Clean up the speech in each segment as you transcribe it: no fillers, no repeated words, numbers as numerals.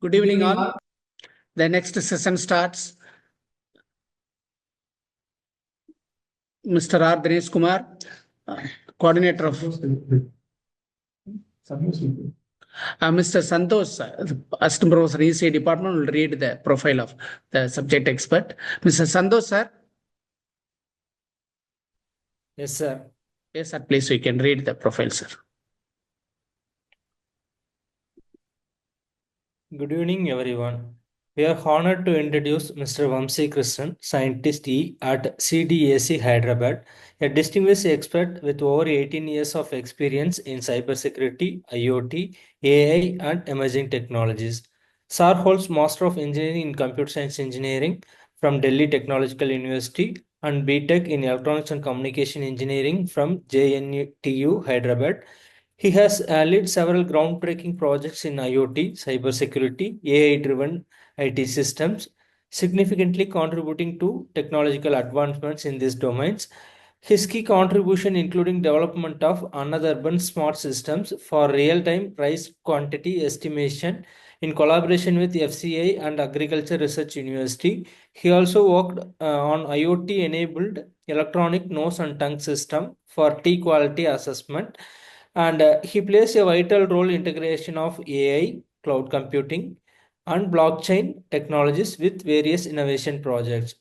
Good evening, all. The next session starts. Mr. R. Dinesh Kumar, coordinator of Mr. Santosh, assistant professor, ECA department, will read the profile of the subject expert. Mr. Santosh, sir. Yes, sir. Yes, sir. Please, we can read the profile, sir. Good evening, everyone. We are honored to introduce Mr. Vamsi Krishnan, scientist E at CDAC Hyderabad, a distinguished expert with over 18 years of experience in cybersecurity, IoT, AI, and emerging technologies. Sir holds Master of Engineering in Computer Science Engineering from Delhi Technological University and BTech in Electronics and Communication Engineering from JNTU Hyderabad. He has led several groundbreaking projects in IoT, cybersecurity, AI-driven IT systems, significantly contributing to technological advancements in these domains. His key contribution including development of unurban smart systems for real-time price quantity estimation in collaboration with FCI and Agriculture Research University. He also worked on IoT-enabled electronic nose and tongue system for tea quality assessment, and he plays a vital role in integration of AI, cloud computing, and blockchain technologies with various innovation projects.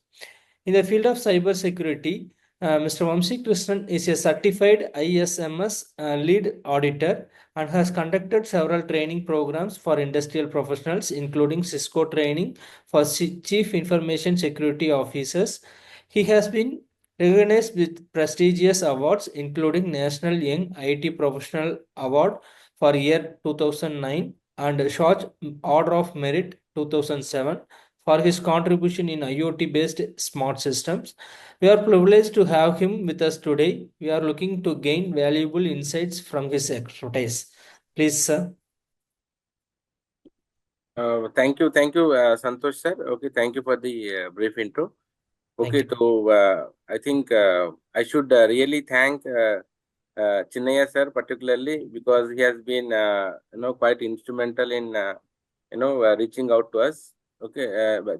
In the field of cybersecurity, Mr. Vamsi Krishnan is a certified ISMS lead auditor and has conducted several training programs for industrial professionals, including Cisco training for Chief Information Security Officers. He has been recognized with prestigious awards, including National Young IT Professional Award for year 2009 and Shoj Order of Merit 2007 for his contribution in IoT-based smart systems. We are privileged to have him with us today. We are looking to gain valuable insights from his expertise. Please, sir. Thank you, Santosh sir. Okay, thank you for the brief intro. Okay, I think I should really thank Chinnaya sir particularly because he has been quite instrumental in reaching out to us. Okay,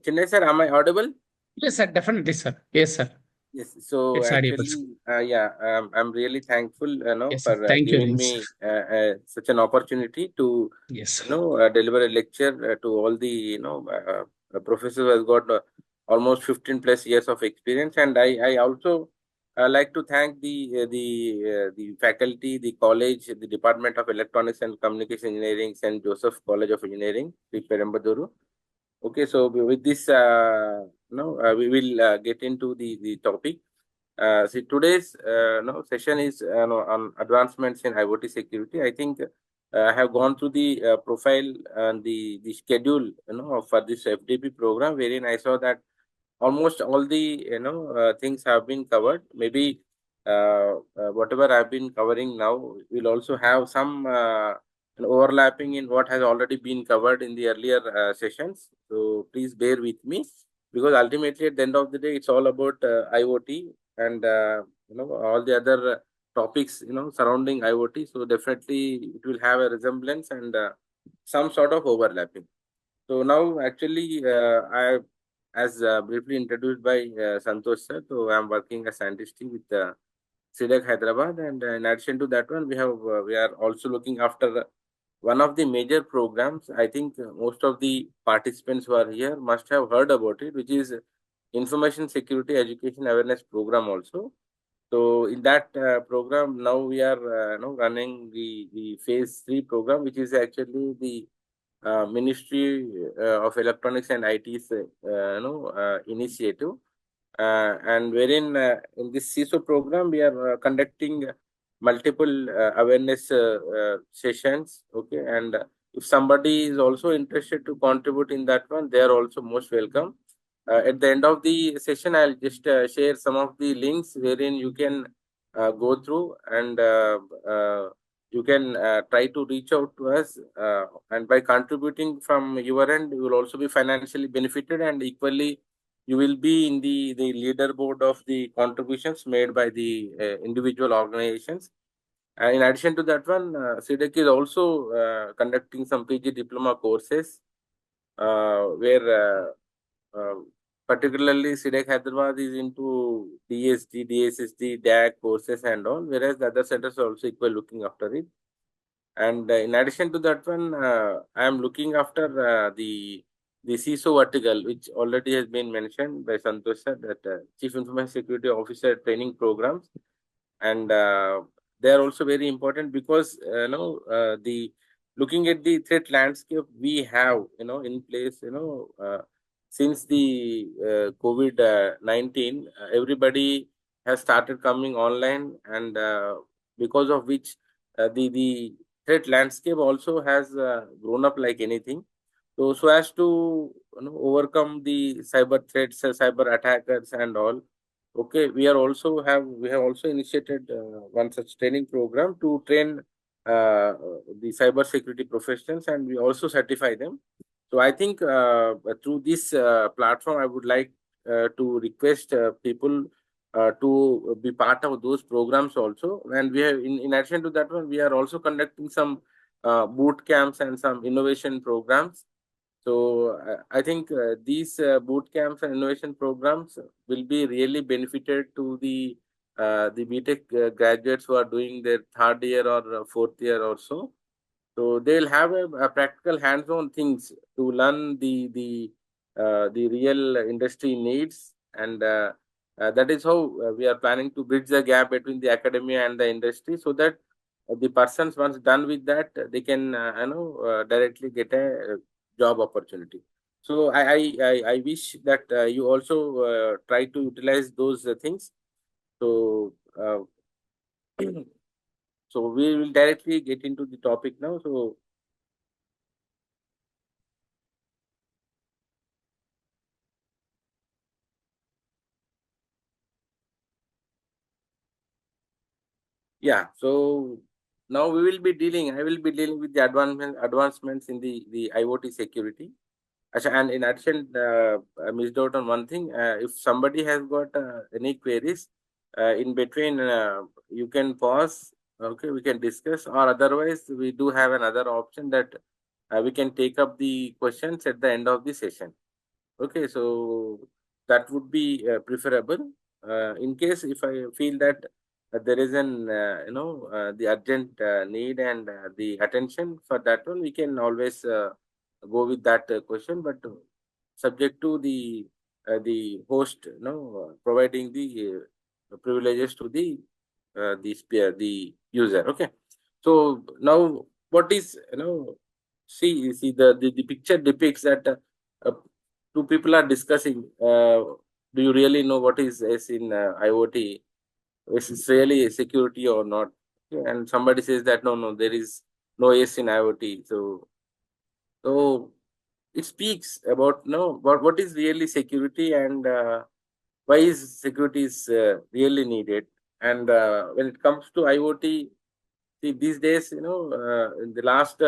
Chinnaya sir, am I audible? Yes, sir. Definitely, sir. Yes, sir. Yes. So it's actually, I'm really thankful, yes, for thank you, giving me such an opportunity to, yes, deliver a lecture to all the, professors who has got almost 15 plus years of experience, and I also like to thank the faculty, the college, the Department of Electronics and Communication Engineering, St. Joseph College of Engineering, Perambaduru. Okay, so with this, we will get into the topic. See, today's session is on advancements in IoT security. I think I have gone through the profile and the schedule, for this FDP program, wherein I saw that almost all the things have been covered. Maybe whatever I've been covering now will also have some overlapping in what has already been covered in the earlier sessions. So please bear with me because ultimately at the end of the day, it's all about IoT and all the other topics surrounding IoT. So definitely it will have a resemblance and some sort of overlapping. So now actually I as briefly introduced by Santosh sir, so I'm working as scientist with CDEC Hyderabad, and in addition to that one, we are also looking after one of the major programs. I think most of the participants who are here must have heard about it, which is Information Security Education Awareness Program also. So in that program, now we are running the phase 3 program, which is actually the Ministry of Electronics and IT's initiative, and wherein in this CISO program we are conducting multiple awareness sessions. Okay, and if somebody is also interested to contribute in that one, they are also most welcome. At the end of the session, I'll just share some of the links wherein you can go through and you can try to reach out to us, and by contributing from your end, you will also be financially benefited, and equally you will be in the leaderboard of the contributions made by the individual organizations. And in addition to that one, SIDEC is also conducting some PG diploma courses where particularly SIDEC Hyderabad is into DSD, DSSD, DAC courses and all, whereas the other centers are also equal looking after it. And in addition to that one, I am looking after the CISO vertical, which already has been mentioned by Santosh sir, that Chief Information Security Officer training programs, and they are also very important because the looking at the threat landscape we have in place since the COVID-19, everybody has started coming online, and because of which the threat landscape also has grown up like anything. So as to overcome the cyber threats, cyber attackers, and all. Okay, we have also initiated one such training program to train the cyber security professionals, and we also certify them. So I think through this platform, I would like to request people to be part of those programs also. And we have, in addition to that one, we are also conducting some boot camps and some innovation programs. So I think these boot camps and innovation programs will be really benefited to the BTech graduates who are doing their third year or fourth year or so. So they'll have a practical hands-on things to learn the real industry needs, and that is how we are planning to bridge the gap between the academia and the industry, so that the persons once done with that, they can directly get a job opportunity. So I wish that you also try to utilize those things. So so we will directly get into the topic now. So yeah, so now I will be dealing with the advancements in the IoT security. And in addition, I missed out on one thing. If somebody has got any queries in between, you can pause. Okay, we can discuss, or otherwise, we do have another option that we can take up the questions at the end of the session. Okay, so that would be preferable. In case if I feel that there is an the urgent need and the attention for that one, we can always go with that question. But subject to the host, providing the privileges to the user. Okay, so now what is see the picture depicts that. Two people are discussing. Do you really know what is S in IoT? Is it really security or not? Okay, and somebody says that no, there is no S in IoT. So it speaks about what is really security, and why is security is really needed. And when it comes to IoT, see, these days, in the last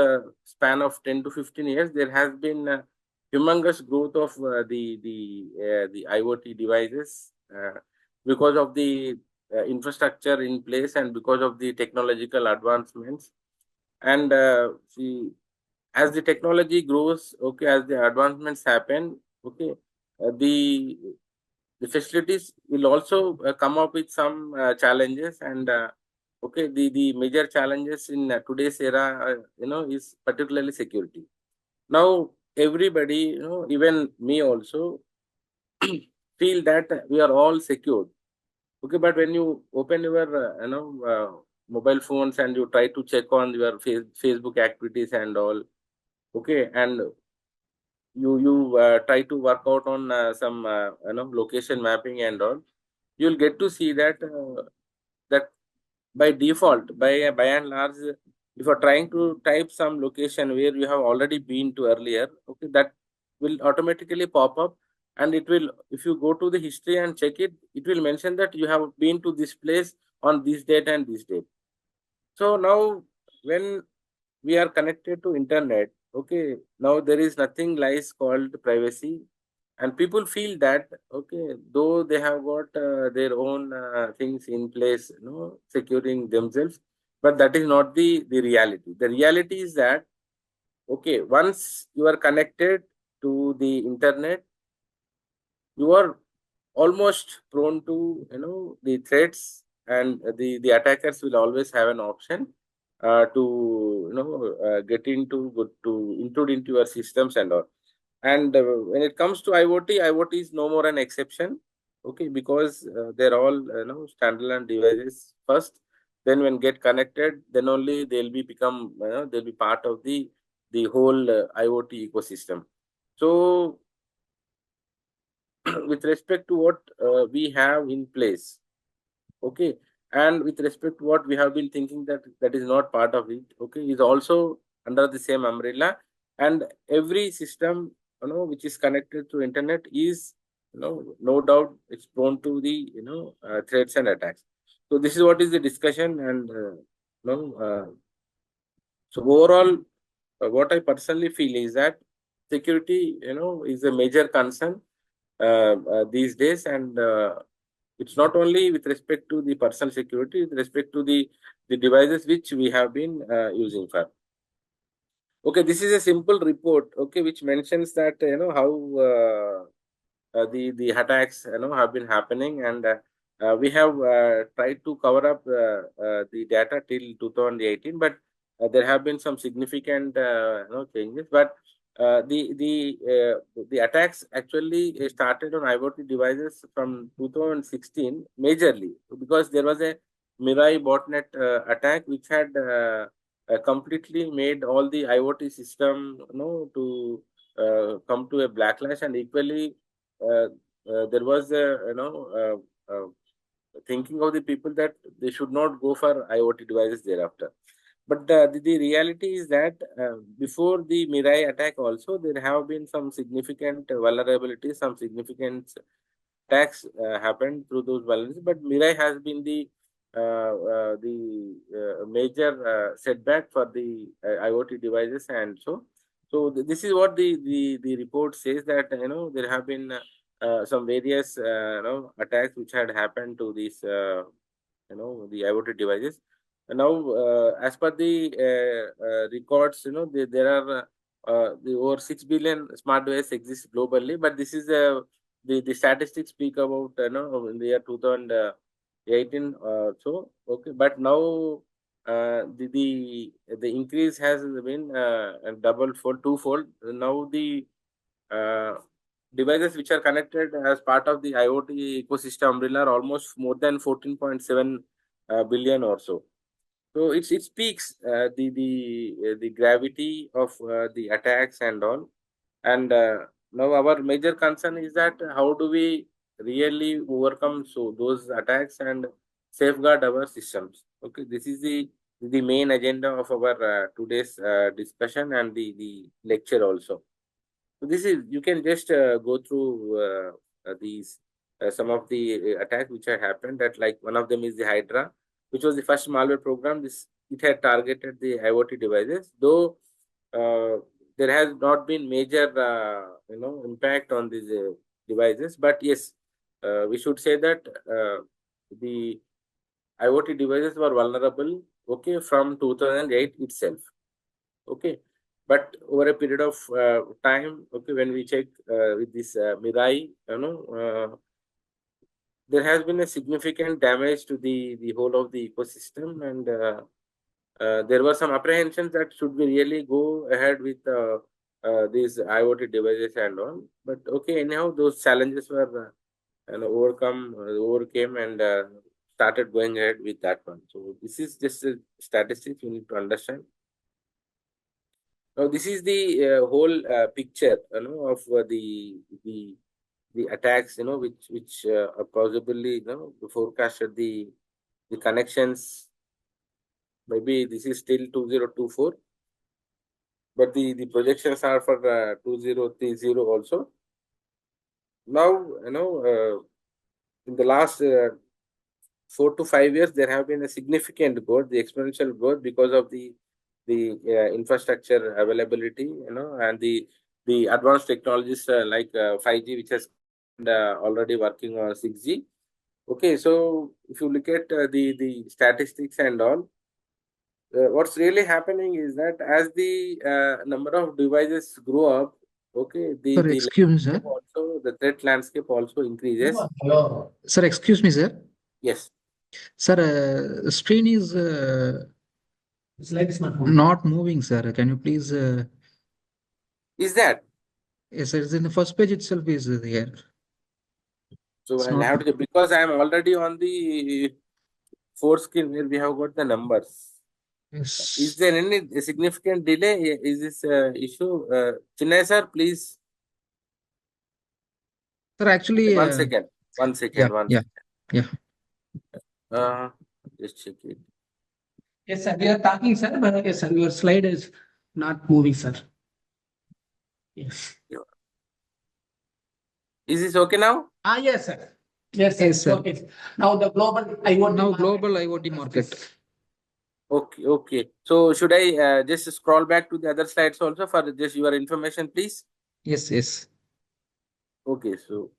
span of 10 to 15 years, there has been humongous growth of the IoT devices because of the infrastructure in place and because of the technological advancements. And see, as the technology grows, okay, as the advancements happen, okay, the facilities will also come up with some challenges, and okay, the major challenges in today's era is particularly security. Now everybody, even me also, feel that we are all secured. Okay, but when you open your mobile phones and you try to check on your Facebook activities and all, okay, and you try to work out on some location mapping and all, you'll get to see that that by default, by and large, if you're trying to type some location where you have already been to earlier, okay, that will automatically pop up, and it will, if you go to the history and check it, it will mention that you have been to this place on this date and this date. So now when we are connected to internet, okay, now there is nothing lies called privacy. And people feel that, okay, though they have got their own things in place, securing themselves, but that is not the reality. The reality is that, okay, once you are connected to the internet, you are almost prone to, the threats, and the attackers will always have an option to, get into, to intrude into your systems and all. And when it comes to IoT is no more an exception, okay, because they're all, standalone devices first. Then when get connected, then only they'll be become, they'll be part of the whole IoT ecosystem. So with respect to what we have in place, okay, and with respect to what we have been thinking, that is not part of it, okay, is also under the same umbrella. And every system, which is connected to internet is, no doubt it's prone to the, threats and attacks. So this is what is the discussion. And so overall, what I personally feel is that security, is a major concern these days. And it's not only with respect to the personal security, with respect to the devices which we have been using for. Okay, this is a simple report, okay, which mentions that, how the attacks, have been happening. And we have tried to cover up the data till 2018, but there have been some significant, changes. But the attacks actually started on IoT devices from 2016 majorly, because there was a Mirai botnet attack which had completely made all the IoT system, to come to a backlash. And equally, uh, there was a, thinking of the people that they should not go for IoT devices thereafter. But the reality is that before the Mirai attack also, there have been some significant vulnerabilities, some significant attacks happened through those vulnerabilities. But Mirai has been the major setback for the IoT devices. And so this is what the report says, that, there have been some various, attacks which had happened to these, the IoT devices. And now, as per the records, there are the over 6 billion smart devices exist globally. But this is the statistics speak about, in the year 2018 so, okay. But now the increase has been double fold, twofold. Now the uh, devices which are connected as part of the IoT ecosystem umbrella are almost more than 14.7 billion or so. So it speaks the gravity of the attacks and all. And now our major concern is that how do we really overcome those attacks and safeguard our systems. Okay, this is the main agenda of our today's discussion and the lecture also. So this is, you can just go through these some of the attacks which have happened. That, like, one of them is the Hydra, which was the first malware program. It had targeted the IoT devices, though there has not been major impact on these devices. But yes, we should say that the IoT devices were vulnerable, okay, from 2008 itself. Okay, but over a period of time, okay, when we check with this Mirai, there has been a significant damage to the whole of the ecosystem. And there were some apprehensions that should we really go ahead with these IoT devices and all. But okay, anyhow, those challenges were overcame, and started going ahead with that one. So this is just a statistics you need to understand. Now, this is the whole picture, of the attacks, which are possibly, forecasted the connections. Maybe this is still 2024, but the projections are for 2030 also. Now, in the last 4 to 5 years, there have been a significant growth, the exponential growth, because of the infrastructure availability, and the advanced technologies like 5G, which has already working on 6G. Okay, so if you look at the statistics and all, what's really happening is that as the number of devices grow up, okay, Sir, the excuse me, sir. landscape also, the threat landscape also increases. Hello. Sir, excuse me, sir. Yes. Sir, screen is Slide is not moving. not moving, sir. Can you please? Is that? Yes, sir. It's in the first page itself is here. So It's I'll not. have to, because I'm already on the fourth screen where we have got the numbers. Is Yes. there any significant delay? Is this issue? Chinay sir, please. Sir, actually, One second. One second. yeah, One yeah, second. yeah. Just check it. Yes, sir. We are talking, sir, but yes, sir, your slide is not moving, sir. Yes. Is this okay now? Yes, sir. Yes, sir. Yes, sir. Okay. Now the global IoT Now market. global IoT market. Okay, okay. So should I just scroll back to the other slides also for just your information, please? Yes, yes. Okay, so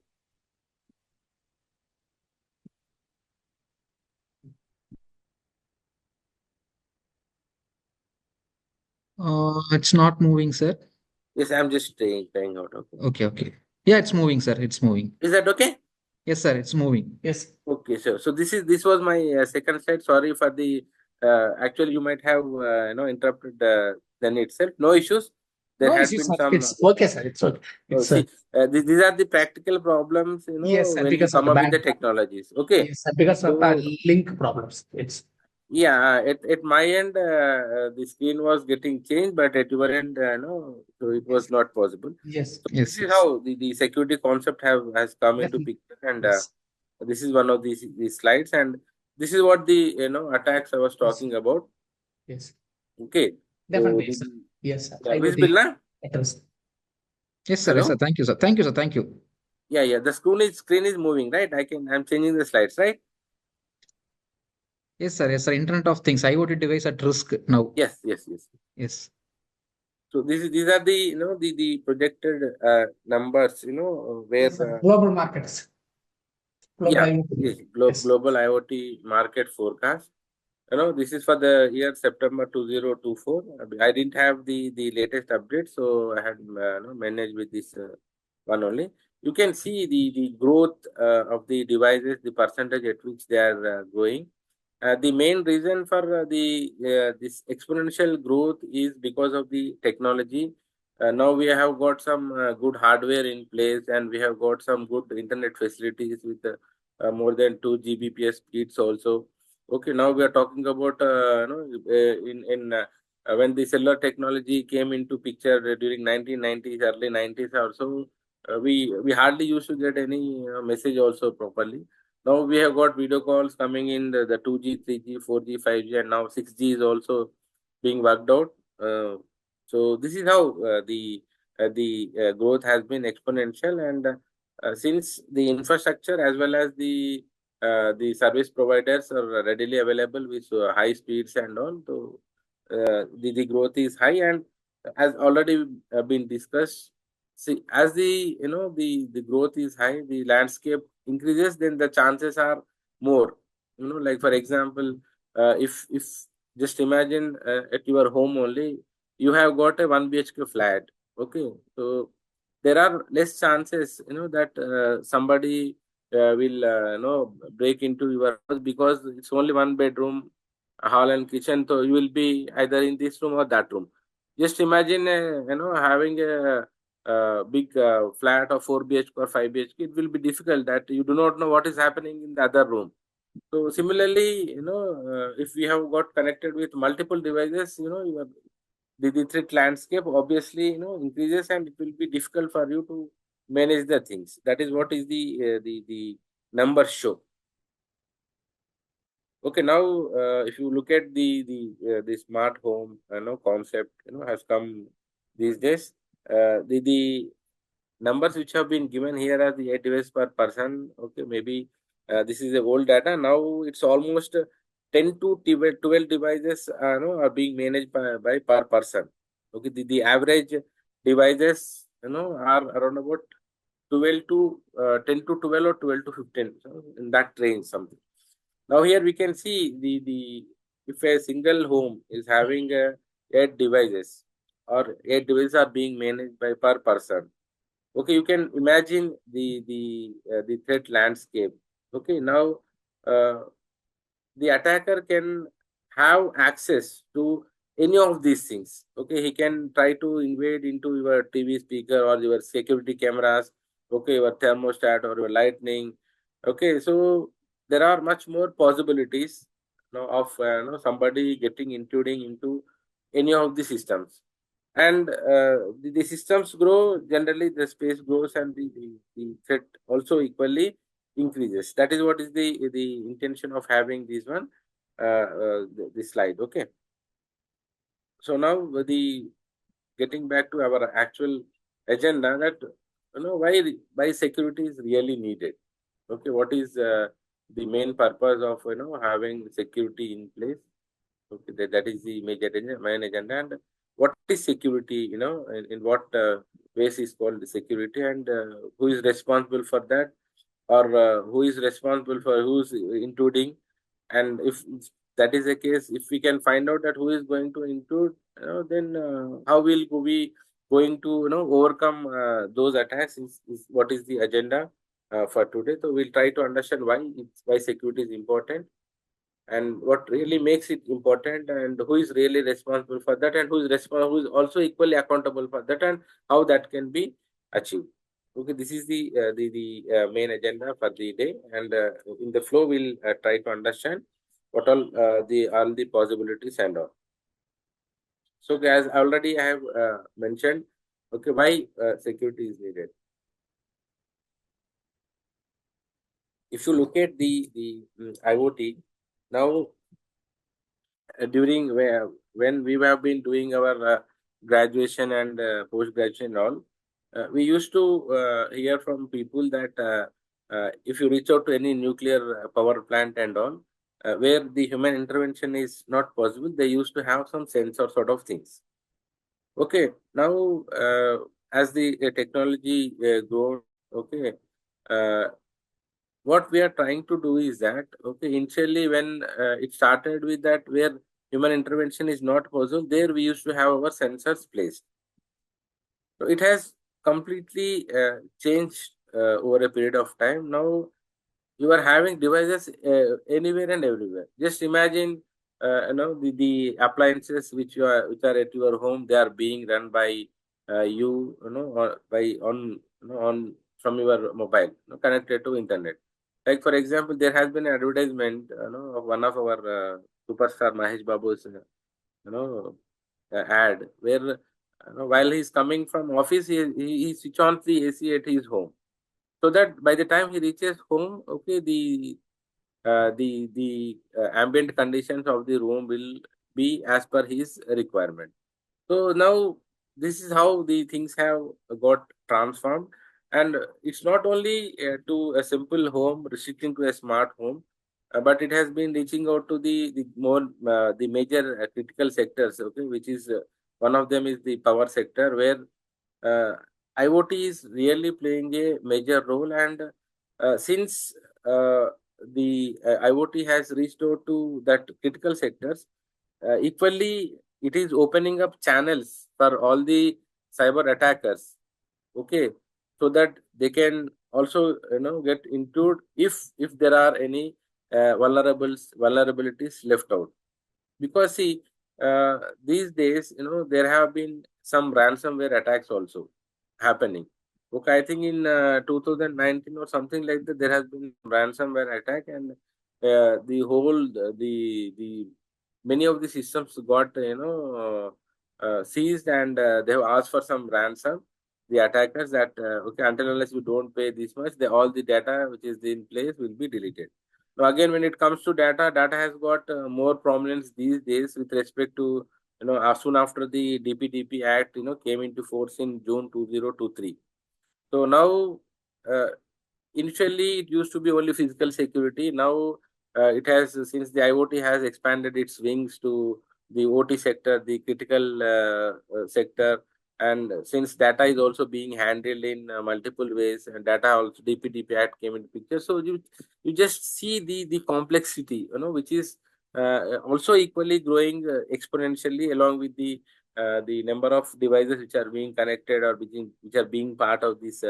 It's not moving, sir. yes, I'm just trying out. Okay. Okay, okay. Yeah, it's moving, sir. It's moving. Is that okay? Yes, sir. It's moving. Yes. Okay, so this was my second slide. Sorry for the actually you might have interrupted then itself. No issues. There No had issues, been sir. some. It's okay, sir. It's okay. It's See, these are the practical problems, yes, sir, when we because of come the up with the bank. technologies. Okay, Yes, sir, because of so the link problems. It's yeah, at my end, the screen was getting changed, but at your end, no, so it was yes, not possible. yes, So this Yes, is yes. how the security concept has come into definitely. picture, and Yes, this is one of these slides, and this is what the attacks I was yes, talking about. yes, Okay, so definitely, sir. Yes, sir. yeah, IoT visible now? items. Yes, sir. Yes, sir. Hello? Thank you, sir. Thank you, sir. Thank you. Yeah. The screen is moving, right? I'm changing the slides, right? Yes, sir. Yes, sir. Internet of Things, IoT device at risk now. Yes. Yes. So these are the the projected numbers, where Yes, sir. Global markets. Global yeah, IoT. yes, Yes, global IoT market forecast. This is for the year September 2024. I didn't have the latest update, so I had managed with this one only. You can see the growth of the devices, the percentage at which they are growing. The main reason for this exponential growth is because of the technology. Now we have got some good hardware in place, and we have got some good internet facilities with more than 2 Gbps speeds also. Okay, now we are talking about in when the cellular technology came into picture during 1990s, early 90s also, we hardly used to get any message also properly. Now we have got video calls coming in the 2G, 3G, 4G, 5G, and now 6G is also being worked out. So this is how the growth has been exponential, and since the infrastructure as well as the service providers are readily available with high speeds and all, so the growth is high, and as already been discussed, see, as the growth is high, the landscape increases, then the chances are more. Like for example, if just imagine at your home only, you have got a 1 BHK flat. Okay, so there are less chances, that somebody will break into your house, because it's only one bedroom, a hall and kitchen. So you will be either in this room or that room. Just imagine, having a big flat of 4 BHK or 5 BHK. It will be difficult that you do not know what is happening in the other room. So similarly, if we have got connected with multiple devices, the threat landscape obviously increases, and it will be difficult for you to manage the things. That is what is the numbers show. Okay, now if you look at the smart home concept has come these days. The numbers which have been given here are the 8 devices per person. Okay, maybe this is the old data. Now it's almost 10 to 12 devices are being managed by per person. Okay, the average devices are around about 12 to 10 to 12 or 12 to 15, so in that range something. Now here we can see the if a single home is having 8 devices, or 8 devices are being managed by per person. Okay, you can imagine the threat landscape. Okay, now uh, the attacker can have access to any of these things. Okay, he can try to invade into your TV speaker or your security cameras, okay, your thermostat or your lightning. Okay, so there are much more possibilities, of somebody getting intruding into any of the systems. And the systems grow, generally the space grows, and the threat also equally increases. That is what is the intention of having this one, this slide. Okay, so now the getting back to our actual agenda, that why security is really needed. Okay, what is the main purpose of having security in place. Okay, that is the main agenda. And what is security, in what ways is called the security, and who is responsible for that, or who is responsible for who's intruding. And if that is the case, if we can find out that who is going to intrude, then how will we going to overcome those attacks is what is the agenda for today. So we'll try to understand why security is important, and what really makes it important, and who is really responsible for that, and who is also equally accountable for that, and how that can be achieved. Okay, this is the main agenda for the day, and in the flow we'll try to understand what all the possibilities and all. So as already I have mentioned, okay, why security is needed. If you look at the IoT now, during when we have been doing our graduation and post graduation and all, we used to hear from people that if you reach out to any nuclear power plant and all, where the human intervention is not possible, they used to have some sensor sort of things. Okay, now as the technology grows, okay, uh, what we are trying to do is that, okay, initially when it started with that, where human intervention is not possible, there we used to have our sensors placed. So it has completely changed over a period of time. Now you are having devices anywhere and everywhere. Just imagine, the appliances which are at your home, they are being run by or by on from your mobile, connected to internet. Like for example, there has been an advertisement, of one of our superstar Mahesh Babu's, ad, where while he's coming from office, he switch on the AC at his home, so that by the time he reaches home, okay, the ambient conditions of the room will be as per his requirement. So now this is how the things have got transformed, and it's not only to a simple home, restricting to a smart home, but it has been reaching out to the more the major critical sectors. Okay, which is one of them is the power sector, where uh, IoT is really playing a major role. And since the IoT has reached out to that critical sectors, equally it is opening up channels for all the cyber attackers. Okay, so that they can also get into if there are any vulnerabilities left out. Because see, these days, there have been some ransomware attacks also happening. Okay, I think in 2019 or something like that, there has been ransomware attack, and the whole the many of the systems got seized, and they have asked for some ransom. The attackers that okay, until unless you don't pay this much, all the data which is in place will be deleted. Now again, when it comes to data has got more prominence these days with respect to soon after the DPDP Act came into force in June 2023. So now, initially it used to be only physical security. Now it has, since the IoT has expanded its wings to the OT sector, the critical sector, And since data is also being handled in multiple ways, and data also DP Act came into picture. So you just see the complexity, which is also equally growing exponentially along with the number of devices which are being connected or which are being part of this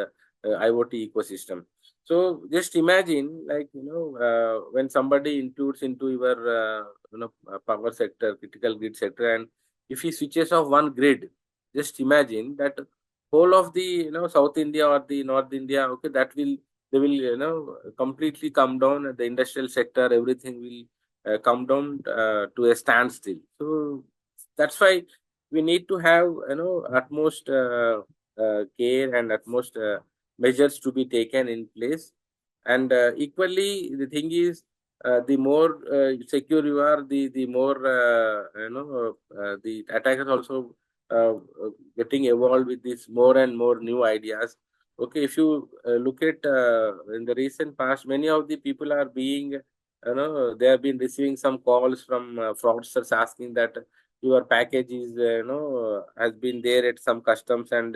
IoT ecosystem. So just imagine, like, when somebody intrudes into your power sector, critical grid sector, and if he switches off one grid, just imagine that whole of the South India or the North India, okay, that will they will completely come down. The industrial sector, everything will come down to a standstill. So that's why we need to have utmost care and utmost measures to be taken in place. And equally, the thing is, the more secure you are, the more the attackers also getting evolved with this more and more new ideas. Okay, if you look at in the recent past, many of the people are being, they have been receiving some calls from fraudsters asking that your package is, has been there at some customs, and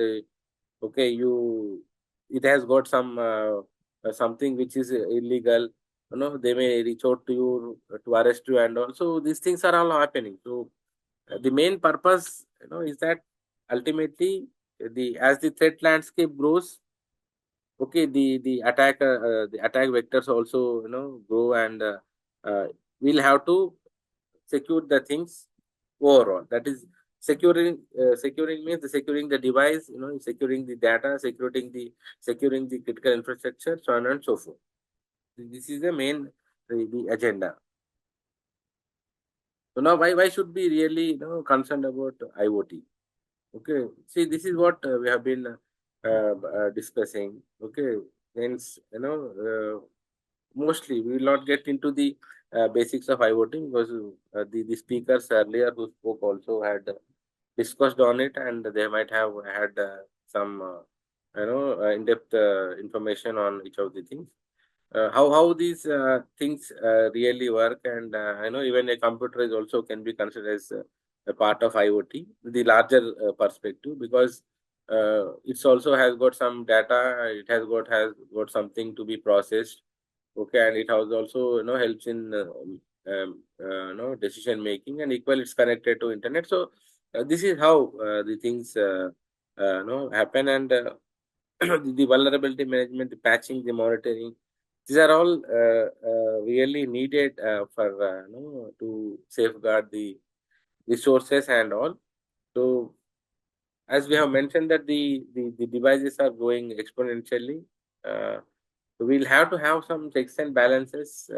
okay, it has got some something which is illegal. They may reach out to you to arrest you, and also these things are all happening. So the main purpose, is that ultimately the as the threat landscape grows, okay, the attack vectors also grow, and we'll have to secure the things overall. That is securing means securing the device, securing the data, securing the critical infrastructure, so on and so forth. This is the main the agenda. So now why should be really concerned about IoT? Okay, see, this is what we have been discussing. Okay, hence mostly we will not get into the basics of IoT, because the speakers earlier who spoke also had discussed on it, and they might have had some in-depth information on each of the things. How these things really work, and I know even a computer is also can be considered as a part of IoT, the larger perspective, because it's also has got some data, it has got something to be processed, okay, and it has also helps in decision making, and equally it's connected to internet. So this is how the things happen, and the vulnerability management, the patching, the monitoring, these are all really needed for to safeguard the resources and all. So as we have mentioned that the devices are growing exponentially, we'll have to have some checks and balances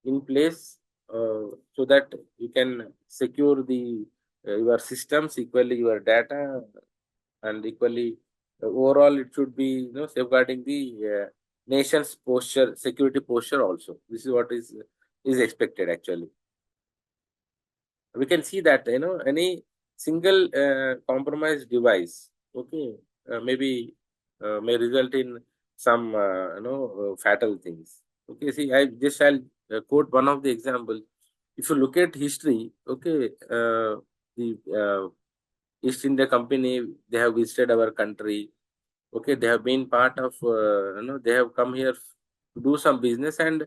in place so that you can secure the your systems, equally your data, and equally overall it should be safeguarding the nation's posture, security posture also. This is what is expected actually. We can see that any single compromised device, okay, maybe may result in some fatal things. Okay, see, I just shall quote one of the example. If you look at history, okay, the East India Company, they have visited our country. Okay, they have been part of they have come here to do some business, and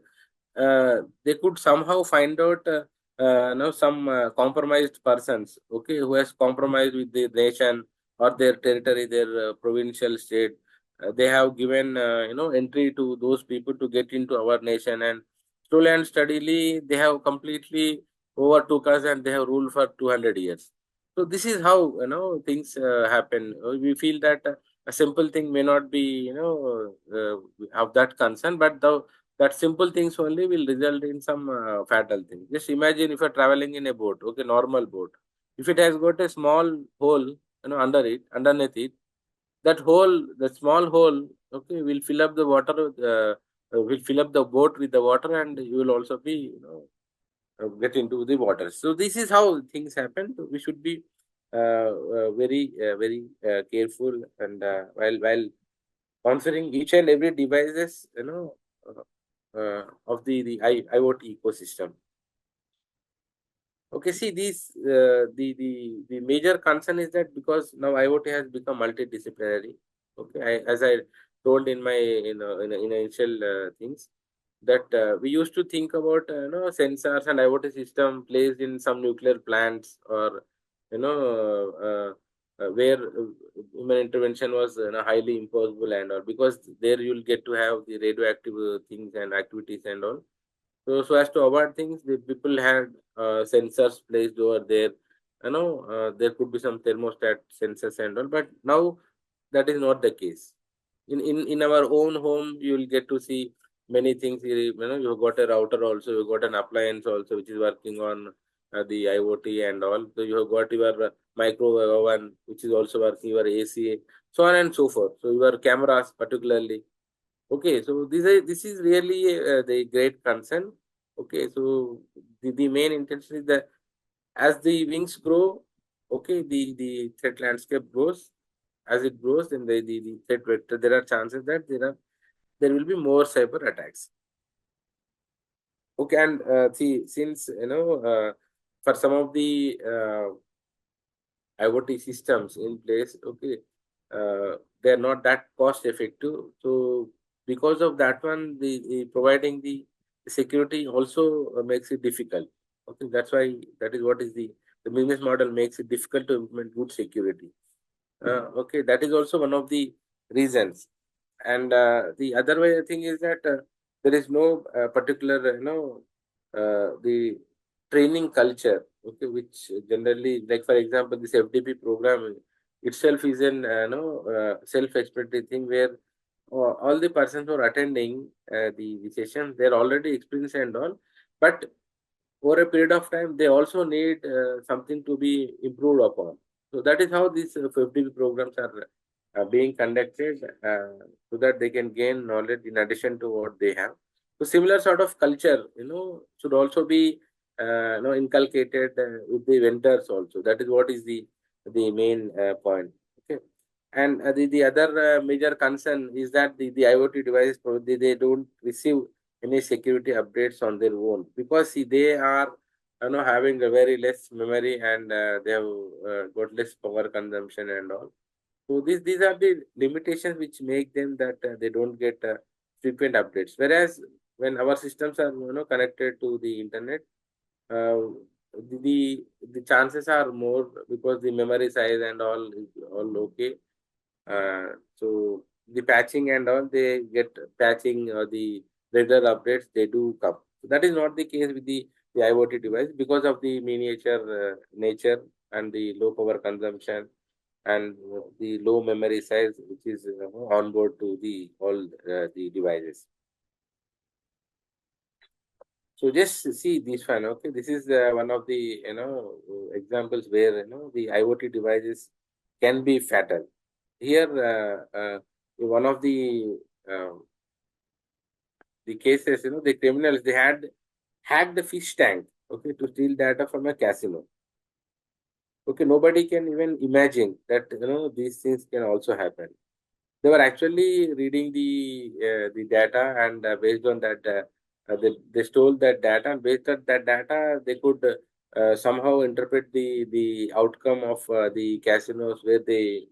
they could somehow find out some compromised persons, okay, who has compromised with the nation or their territory, their provincial state. They have given entry to those people to get into our nation, and slowly and steadily they have completely overtook us, and they have ruled for 200 years. So this is how things happen. We feel that a simple thing may not be of that concern, but that simple things only will result in some fatal thing. Just imagine if you're traveling in a boat, okay, normal boat. If it has got a small hole, underneath it, the small hole, okay, will fill up the water, will fill up the boat with the water, and you will also be, get into the water. So this is how things happen. So we should be very careful, and while considering each and every devices, of the IoT ecosystem. Okay, see these the major concern is that because now IoT has become multidisciplinary. Okay, as I told in my in initial things that we used to think about sensors and IoT system placed in some nuclear plants or where human intervention was highly impossible and all, because there you'll get to have the radioactive things and activities and all. So as to avoid things, the people had sensors placed over there. There could be some thermostat sensors and all, but now that is not the case. In our own home, you will get to see many things. You've got a router also, you've got an appliance also, which is working on the IoT and all. So you have got your microwave oven, which is also working, your AC, so on and so forth. So your cameras, particularly. Okay, so this is really the great concern. Okay, so the main intention is that as the wings grow, okay, the threat landscape grows. As it grows, then the threat vector, there are chances that there will be more cyber attacks. Okay, and see, since for some of the IoT systems in place, okay, they are not that cost effective. So because of that one, the providing the security also makes it difficult. Okay, that's why that is what is the business model makes it difficult to implement good security. Okay, that is also one of the reasons. And the other way thing is that there is no particular, the training culture, okay, which generally, like for example, this FDP program itself is an self-explanatory thing where all the persons who are attending the session, they're already experienced and all, but over a period of time, they also need something to be improved upon. So that is how these 50 programs are being conducted so that they can gain knowledge in addition to what they have. So similar sort of culture, should also be inculcated with the vendors also. That is what is the main point. Okay. And the other major concern is that the IoT devices probably they don't receive any security updates on their own, because see, they are having a very less memory and they have got less power consumption and all. So these are the limitations which make them that they don't get frequent updates. Whereas when our systems are connected to the internet, uh, the chances are more because the memory size and all is all okay. So the patching and all, they get patching or the regular updates, they do come. So that is not the case with the IoT device because of the miniature nature and the low power consumption and the low memory size, which is on board to the all the devices. So just see this one. Okay, this is one of the examples where the IoT devices can be fatal. Here, one of uh, the cases, the criminals, they had hacked the fish tank, okay, to steal data from a casino. Okay, nobody can even imagine that these things can also happen. They were actually reading the data, and based on that, they stole that data, and based on that data, they could somehow interpret the outcome of the casinos where they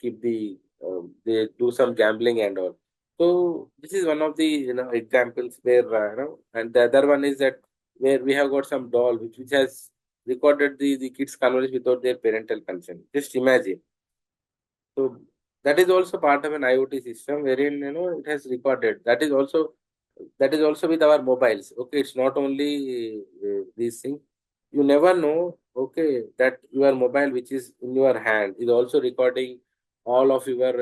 keep they do some gambling and all. So this is one of the examples where and the other one is that where we have got some doll which has recorded the kids' conversation without their parental consent. Just imagine. So that is also part of an IoT system wherein it has recorded. That is also with our mobiles. Okay, it's not only these things. You never know. Okay, that your mobile, which is in your hand, is also recording all of your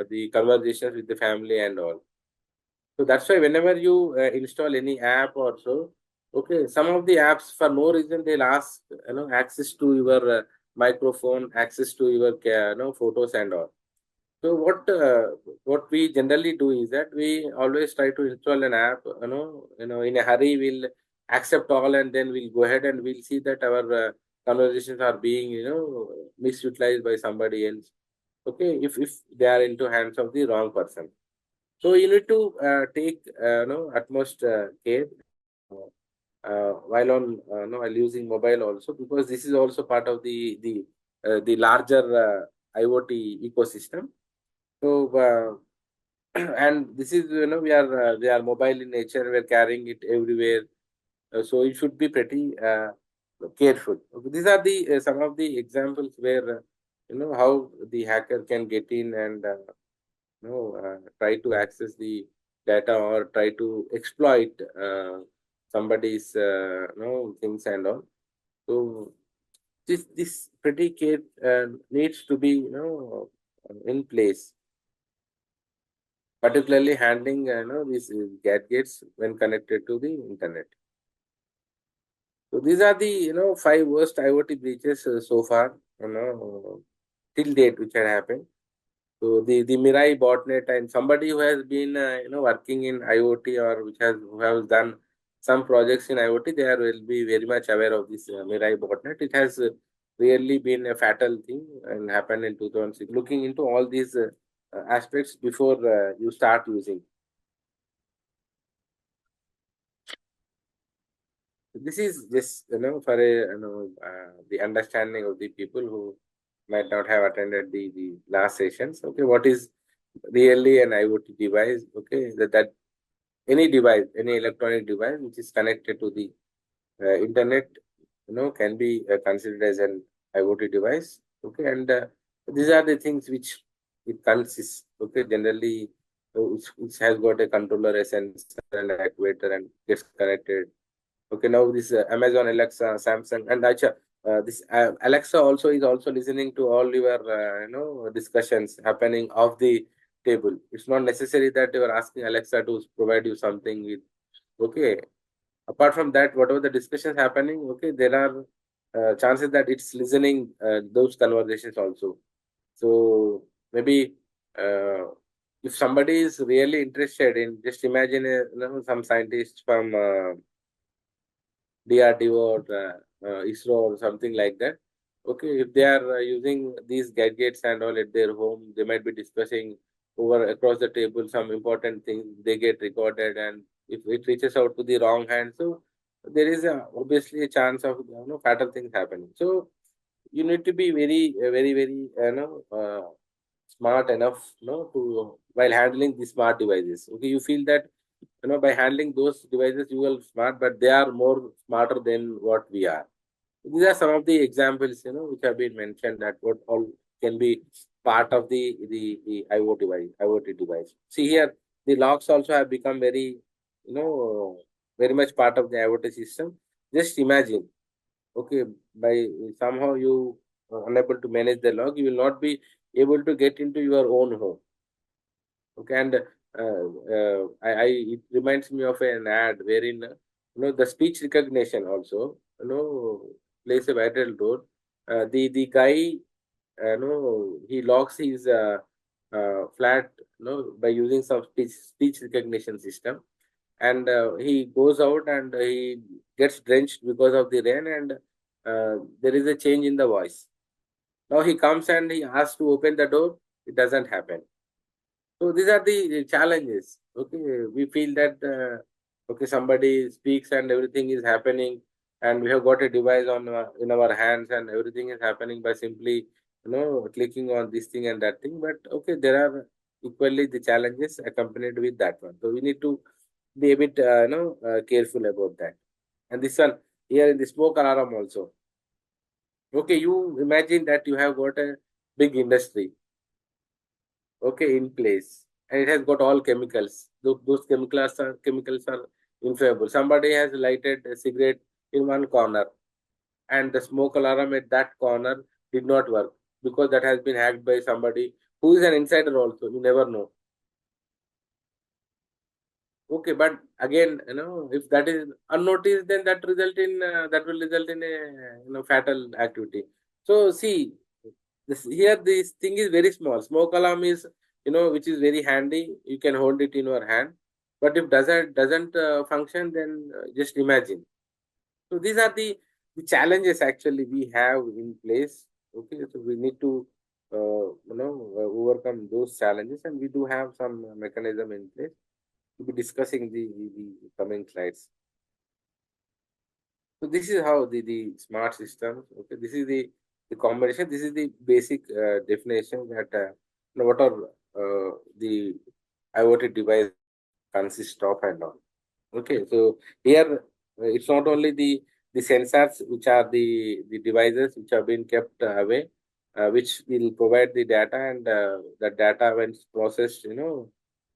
the conversations with the family and all. So that's why whenever you install any app or so, okay, some of the apps for no reason they'll ask access to your microphone, access to your photos and all. So what we generally do is that we always try to install an app. In a hurry we'll accept all, and then we'll go ahead and we'll see that our conversations are being misutilized by somebody else. Okay, if they are into hands of the wrong person. So you need to take utmost care. while on no, while using mobile also, because this is also part of the larger IoT ecosystem. So and this is, we are mobile in nature, we are carrying it everywhere. So you should be pretty careful. Okay, these are the some of the examples where how the hacker can get in and try to access the data or try to exploit somebody's things and all. So this pretty care needs to be in place, particularly handling these gadgets when connected to the internet. So these are the five worst IoT breaches so far, till date, which had happened. So the Mirai botnet, and somebody who has been working in IoT, or who has done some projects in IoT, they will be very much aware of this Mirai botnet. It has really been a fatal thing and happened in 2006. Looking into all these aspects before you start using. This is just for a the understanding of the people who might not have attended the last sessions. Okay, what is really an IoT device? Okay, that any device, any electronic device which is connected to the internet, can be considered as an IoT device. Okay, and these are the things which it consists. Okay, generally, which has got a controller, a sensor, and actuator, and gets connected. Okay, now this Amazon Alexa, Samsung, and this Alexa also is also listening to all your discussions happening off the table. It's not necessary that you are asking Alexa to provide you something with. Okay, apart from that, whatever the discussions happening, okay, there are chances that it's listening those conversations also. So maybe uh, if somebody is really interested in, just imagine some scientists from DRDO or ISRO or something like that. Okay, if they are using these gadgets and all at their home, they might be discussing over across the table some important things. They get recorded, and if it reaches out to the wrong hand, so there is obviously a chance of fatal things happening. So you need to be very smart enough, to while handling the smart devices. Okay, you feel that by handling those devices you will smart, but they are more smarter than what we are. These are some of the examples which have been mentioned, that what all can be part of the IoT device. See here, the locks also have become very much part of the IoT system. Just imagine, okay, by somehow you are unable to manage the lock, you will not be able to get into your own home. Okay, and it reminds me of an ad wherein the speech recognition also plays a vital role. The guy he locks his flat by using some speech recognition system, and he goes out and he gets drenched because of the rain, and there is a change in the voice. Now he comes and he asks to open the door. It doesn't happen. So these are the challenges. Okay, we feel that okay, somebody speaks and everything is happening, and we have got a device on in our hands, and everything is happening by simply clicking on this thing and that thing. But okay, there are equally the challenges accompanied with that one. So we need to be a bit careful about that. And this one here in the smoke alarm also. Okay, you imagine that you have got a big industry, okay, in place, and it has got all chemicals. Those chemicals are inflammable. Somebody has lighted a cigarette in one corner, and the smoke alarm at that corner did not work because that has been hacked by somebody who is an insider also. You never know. Okay, but again, if that is unnoticed, then that will result in a fatal activity. So see, this thing is very small. Smoke alarm is which is very handy. You can hold it in your hand. But if doesn't function, then just imagine. So these are the challenges actually we have in place. Okay, so we need to overcome those challenges, and we do have some mechanism in place. We'll be discussing the coming slides. So this is how the smart systems. Okay, this is the combination. This is the basic definition that what are the IoT device consist of and all. Okay, so here it's not only the sensors which are the devices which have been kept away, which will provide the data, and the data when it's processed,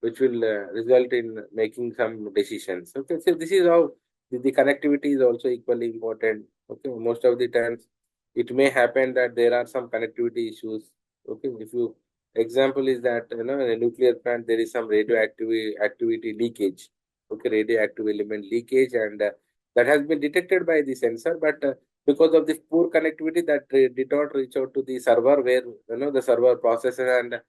which will result in making some decisions. Okay, so this is how the connectivity is also equally important. Okay, most of the times it may happen that there are some connectivity issues. Okay, if you example is that in a nuclear plant there is some radioactivity activity leakage. Okay, radioactive element leakage, and that has been detected by the sensor, but because of this poor connectivity, that did not reach out to the server, where the server processes, and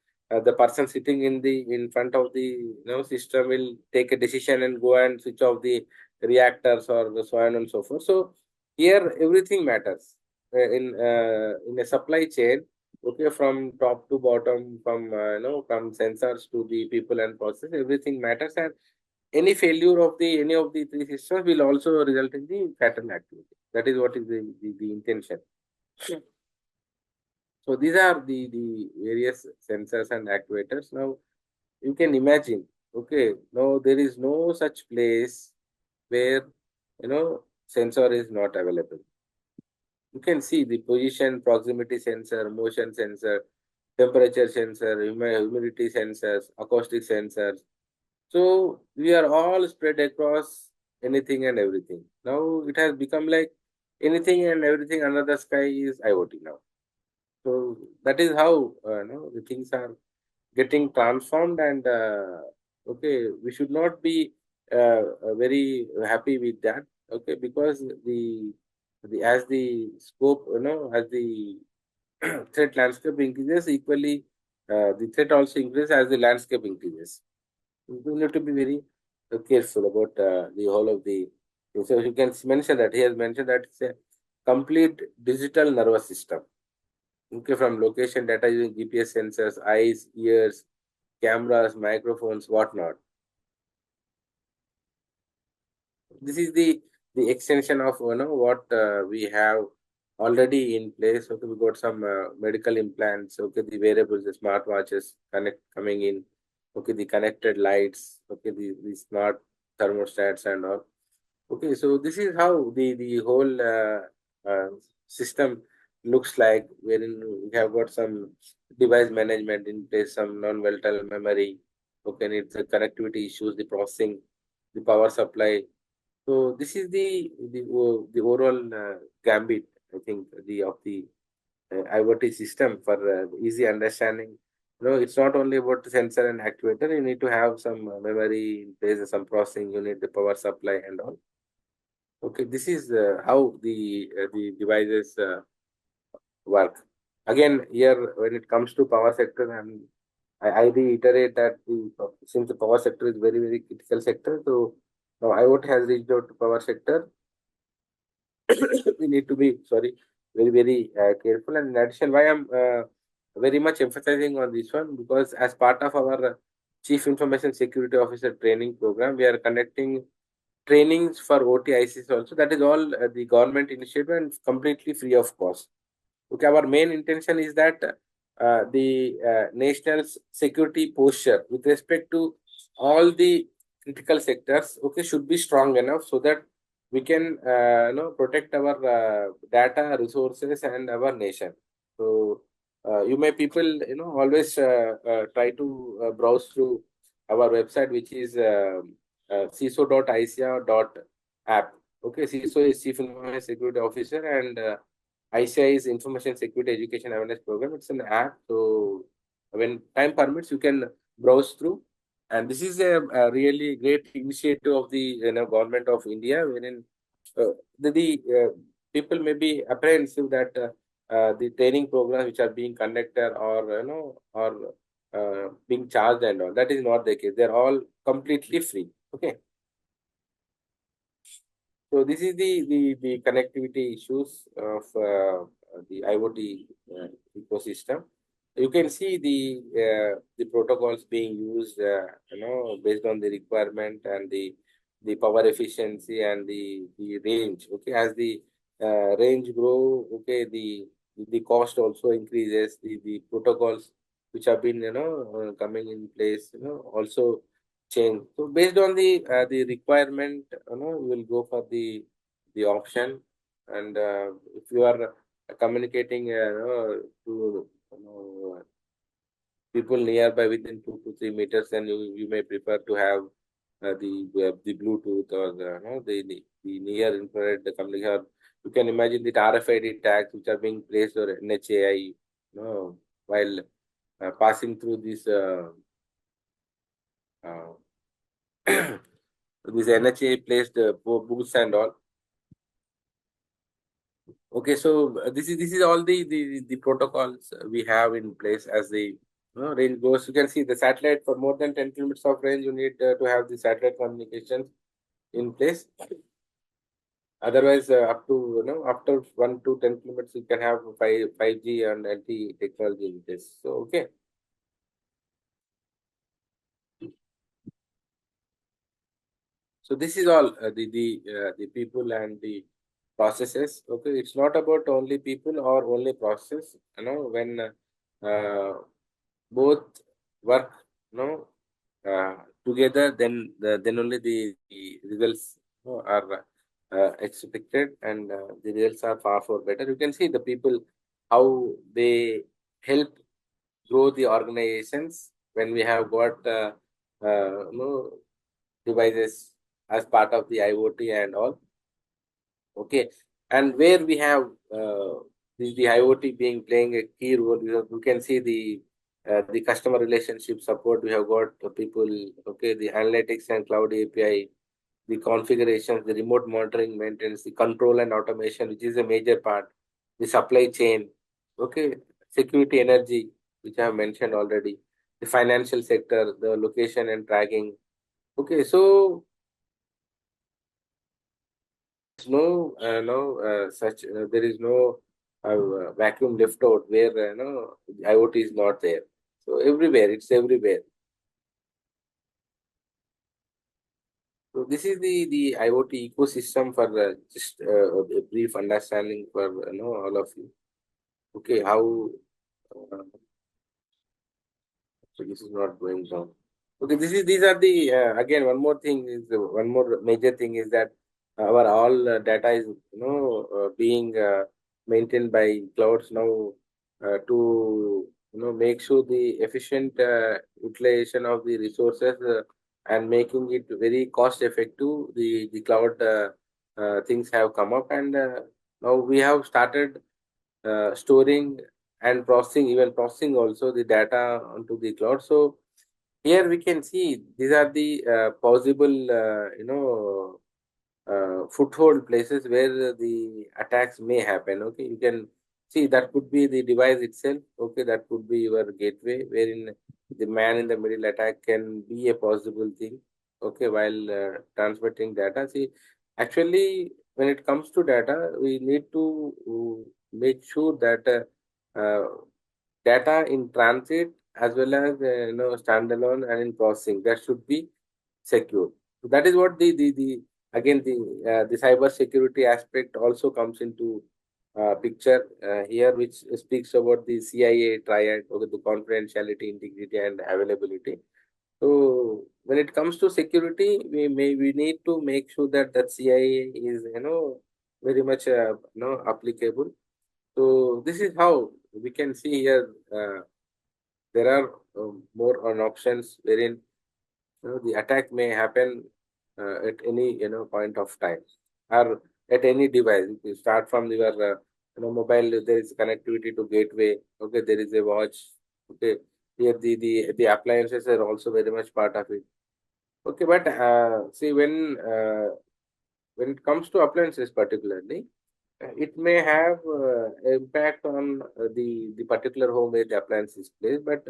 the person sitting in front of the system will take a decision and go and switch off the reactors or the so on and so forth. So here everything matters in a supply chain. Okay, from top to bottom, from from sensors to the people and process, everything matters, and any failure of the any of the three systems will also result in the fatal activity. That is what is the intention. Yeah. So these are the various sensors and actuators. Now you can imagine, okay, now there is no such place where sensor is not available. You can see the position, proximity sensor, motion sensor, temperature sensor, humidity sensors, acoustic sensors. So we are all spread across anything and everything. Now it has become like anything and everything under the sky is IoT now. So that is how the things are getting transformed, and okay, we should not be very happy with that. Okay, because the as the scope, as the threat landscape increases, equally the threat also increases as the landscape increases. You need to be very careful about the whole of the. So you can mention that he has mentioned that it's a complete digital nervous system. Okay, from location data using GPS sensors, eyes, ears, cameras, microphones, whatnot. This is the extension of what we have already in place. Okay, we got some medical implants. Okay, the wearables, the smartwatches coming in. Okay, the connected lights. Okay, the smart thermostats and all. Okay, so this is how the whole system looks like, wherein we have got some device management in place, some non-volatile memory. Okay, and it's the connectivity issues, the processing, the power supply. So this is the overall gambit, I think, the of the IoT system for easy understanding. It's not only about the sensor and actuator. You need to have some memory in place, some processing. You need the power supply and all. Okay, this is how the devices work. Again, here when it comes to power sector, and I reiterate that since the power sector is very critical sector, so now IoT has reached out to power sector. We need to be very careful. And in addition, why I'm very much emphasizing on this one, because as part of our Chief Information Security Officer training program, we are conducting trainings for OTICs also. That is all the government initiative and completely free of cost. Okay, our main intention is that the national security posture with respect to all the critical sectors, okay, should be strong enough so that we can protect our data, resources, and our nation. So you may people always try to browse through our website, which is ciso.icia.app. Okay, CISO is Chief Information Security Officer, and ICI is Information Security Education Awareness Program. It's an app, so when time permits, you can browse through. And this is a really great initiative of the government of India, wherein the people may be apprehensive that the training programs which are being conducted or or being charged and all. That is not the case. They're all completely free. Okay. So this is the connectivity issues of the IoT ecosystem. You can see the protocols being used, based on the requirement and the the power efficiency and the range. Okay, as the range grow, okay, the cost also increases. The protocols which have been coming in place, also change. So based on the requirement, you will go for the option. And if you are communicating to people nearby within 2 to 3 meters, then you may prefer to have the Bluetooth or the near infrared communication. You can imagine the RFID tags which are being placed or NHAI, while passing through this uh, this NHAI placed booths and all. Okay, so this is all the protocols we have in place as the range goes. You can see the satellite for more than 10 kilometers of range. You need to have the satellite communications in place. Otherwise, up to after 1 to 10 kilometers, you can have 5G and LTE technology in this. So okay. So this is all the people and the processes. Okay, it's not about only people or only process. When both work, together, then only the results are expected, and the results are far better. You can see the people how they help grow the organizations when we have got devices as part of the IoT and all. Okay, and where we have the IoT being playing a key role, you can see the customer relationship support. We have got the people, okay, the analytics and cloud API, the configurations, the remote monitoring, maintenance, the control and automation, which is a major part, the supply chain, okay, security, energy, which I have mentioned already, the financial sector, the location and tracking. Okay, so no such there is no vacuum left out where IoT is not there. So everywhere, it's everywhere. So this is the IoT ecosystem for just a brief understanding for all of you. Okay, how so this is not going down. Okay, these are the again one more thing is one more major thing is that our all data is being maintained by clouds now to make sure the efficient utilization of the resources and making it very cost effective. The cloud things have come up, and now we have started storing and processing, even processing also the data onto the cloud. So here we can see these are the possible, foothold places where the attacks may happen. Okay, you can see that could be the device itself. Okay, that could be your gateway, wherein the man in the middle attack can be a possible thing. Okay, while transmitting data. See, actually, when it comes to data, we need to make sure that data in transit as well as standalone and in processing, that should be secure. So that is what the again the cyber security aspect also comes into picture here, which speaks about the CIA triad, or the confidentiality, integrity, and availability. So when it comes to security, we need to make sure that that CIA is very much applicable. So this is how we can see here. There are more on options wherein the attack may happen at any point of time, or at any device. If you start from your mobile, there is connectivity to gateway. Okay, there is a watch. Okay, here the appliances are also very much part of it. Okay, but see, when it comes to appliances particularly, it may have impact on the particular home where the appliance is placed. But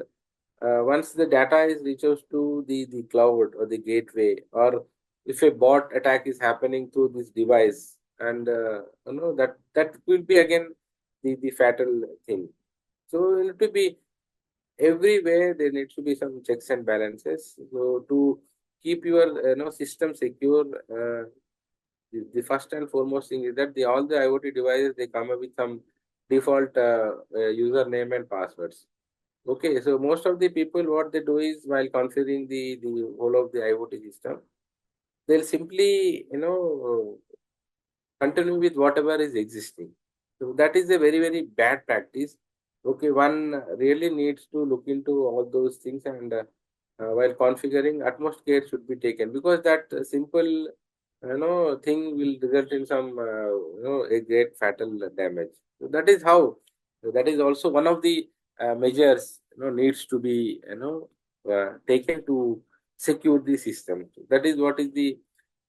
once the data is reaches to the cloud or the gateway, or if a bot attack is happening through this device, and that will be again the fatal thing. So it will be everywhere. There needs to be some checks and balances. So to keep your system secure. The first and foremost thing is that all the IoT devices, they come up with some default username and passwords. Okay, so most of the people, what they do is, while configuring the whole of the IoT system, they'll simply continue with whatever is existing. So that is a very, very bad practice. Okay, one really needs to look into all those things, and while configuring, utmost care should be taken, because that simple thing will result in some a great fatal damage. So that is how, that is also one of the measures needs to be taken to secure the system. That is what is the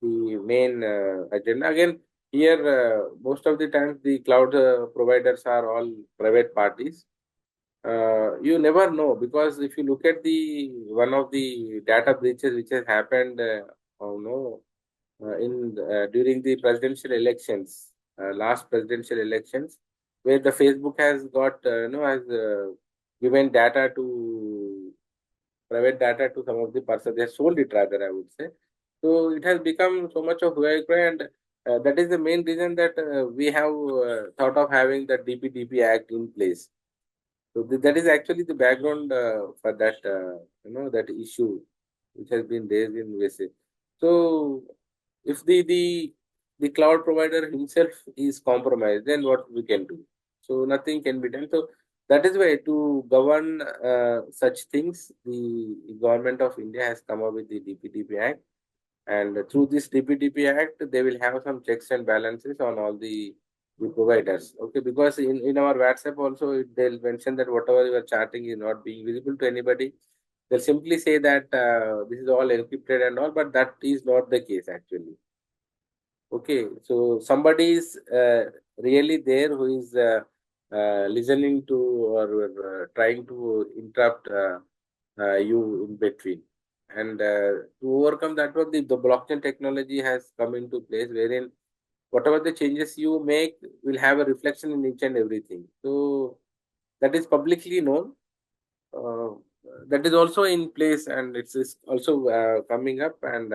main agenda. Again, here, most of the times the cloud providers are all private parties. You never know, because if you look at the one of the data breaches which has happened, in during the presidential elections, last presidential elections, where the Facebook has got has given data to private data to some of the persons. They sold it rather, I would say. So it has become so much of cry, and that is the main reason that we have thought of having the DPDP Act in place. So that is actually the background for that that issue which has been raised in USA. So if the cloud provider himself is compromised, then what we can do? So nothing can be done. So that is why, to govern such things, the government of India has come up with the DPDP Act, and through this DPDP Act, they will have some checks and balances on all the providers. Okay, because in our WhatsApp also, they'll mention that whatever you are chatting is not being visible to anybody. They'll simply say that this is all encrypted and all, but that is not the case actually. Okay, so somebody is really there who is listening to, or trying to interrupt you in between. And to overcome that one, the blockchain technology has come into place, wherein whatever the changes you make will have a reflection in each and everything. So that is publicly known. Uh, that is also in place, and it's also coming up. And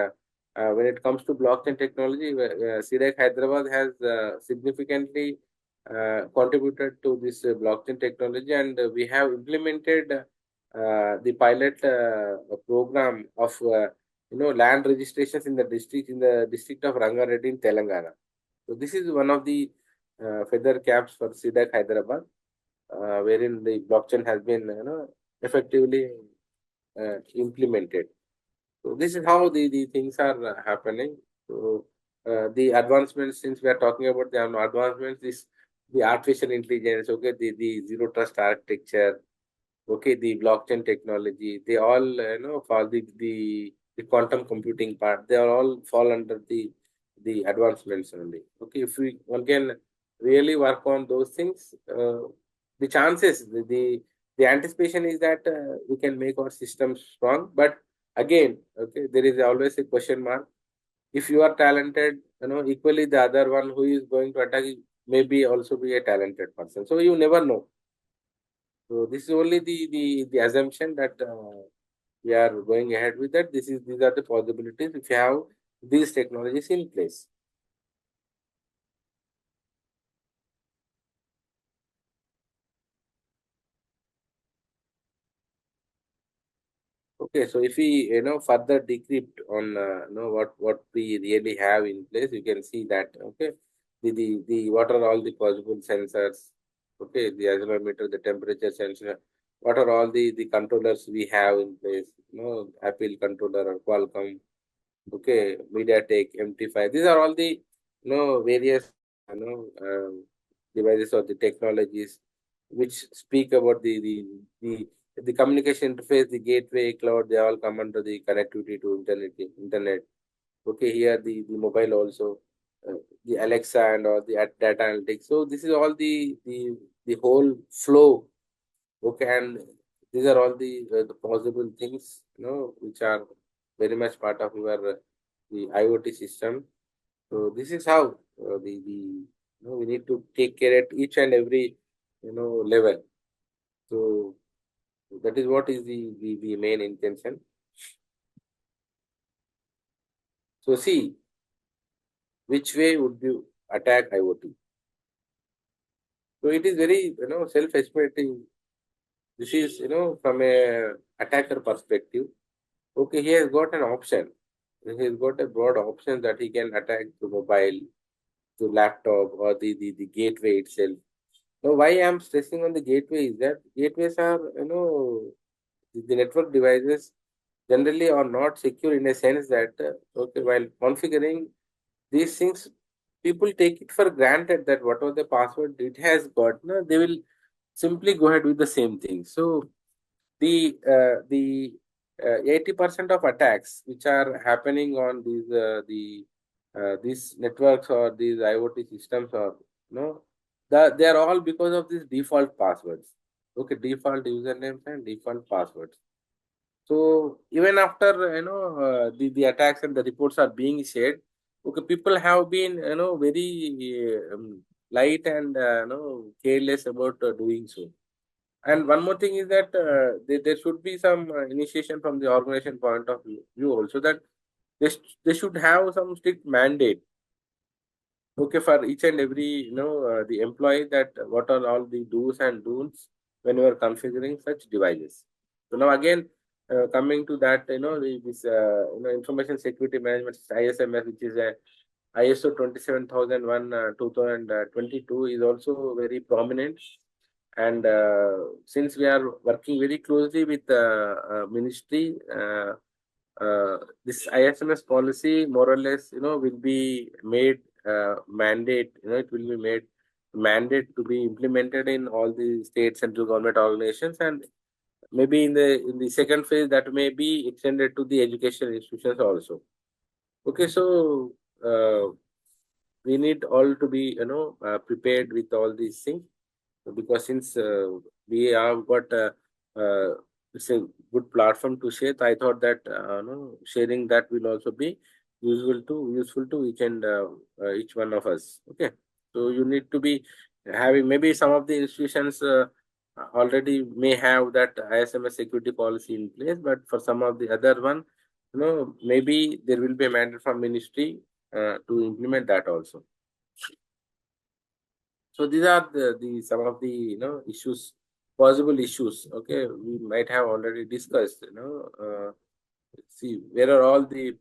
when it comes to blockchain technology, CDEC Hyderabad has significantly contributed to this blockchain technology, and we have implemented the pilot program of land registrations in the district of Rangareddy in Telangana. So this is one of the feather caps for CDEC Hyderabad, wherein the blockchain has been effectively implemented. So this is how the things are happening. So the advancements, since we are talking about the advancements, is the artificial intelligence, okay, the zero trust architecture, okay, the blockchain technology, they all fall the quantum computing part. They are all fall under the advancements only. Okay, if we one can really work on those things, the chances, the anticipation is that we can make our system strong. But again, okay, there is always a question mark. If you are talented, equally the other one who is going to attack maybe also be a talented person. So you never know. So this is only the assumption that we are going ahead with that. These are the possibilities if you have these technologies in place. Okay, so if we further decrypt on what we really have in place, you can see that okay, the what are all the possible sensors, okay, the accelerometer, the temperature sensor, what are all the controllers we have in place, Apple controller or Qualcomm, okay, MediaTek, MT5. These are all the various devices or the technologies which speak about the communication interface, the gateway, cloud. They all come under the connectivity to internet. Okay, here the mobile also, the Alexa and all the data analytics. So this is all the whole flow. Okay, and these are all the possible things which are very much part of your the IoT system. So this is how we need to take care at each and every level. So that is what is the main intention. So see, which way would you attack IoT? So it is very, self-explanatory. This is, from a attacker perspective. Okay, he has got an option. He has got a broad option that he can attack the mobile, the laptop, or the gateway itself. Now, why I am stressing on the gateway is that gateways are, the network devices generally are not secure in a sense that, okay, while configuring these things, people take it for granted that whatever the password it has got, no, they will simply go ahead with the same thing. So the 80% of attacks which are happening on these networks or these IoT systems or they are all because of these default passwords. Okay, default usernames and default passwords. So even after the attacks and the reports are being shared, okay, people have been very light and careless about doing so. And one more thing is that there should be some initiation from the organization point of view also that they should have some strict mandate, okay, for each and every the employee that what are all the do's and don'ts when you are configuring such devices. So now again, coming to that, this information security management ISMS, which is a ISO 27001 2022 is also very prominent. And since we are working very closely with the ministry, this ISMS policy more or less, will be made mandate. It will be made mandate to be implemented in all the state central government organizations, and maybe in the second phase that may be extended to the education institutions also. Okay, so we need all to be prepared with all these things, because since we have got it's a good platform to share, I thought that sharing that will also be useful to each one of us. Okay, so you need to be having, maybe some of the institutions already may have that ISMS security policy in place, but for some of the other one, maybe there will be a mandate from ministry to implement that also. So these are the some of the issues, possible issues. Okay, we might have already discussed. See where are all the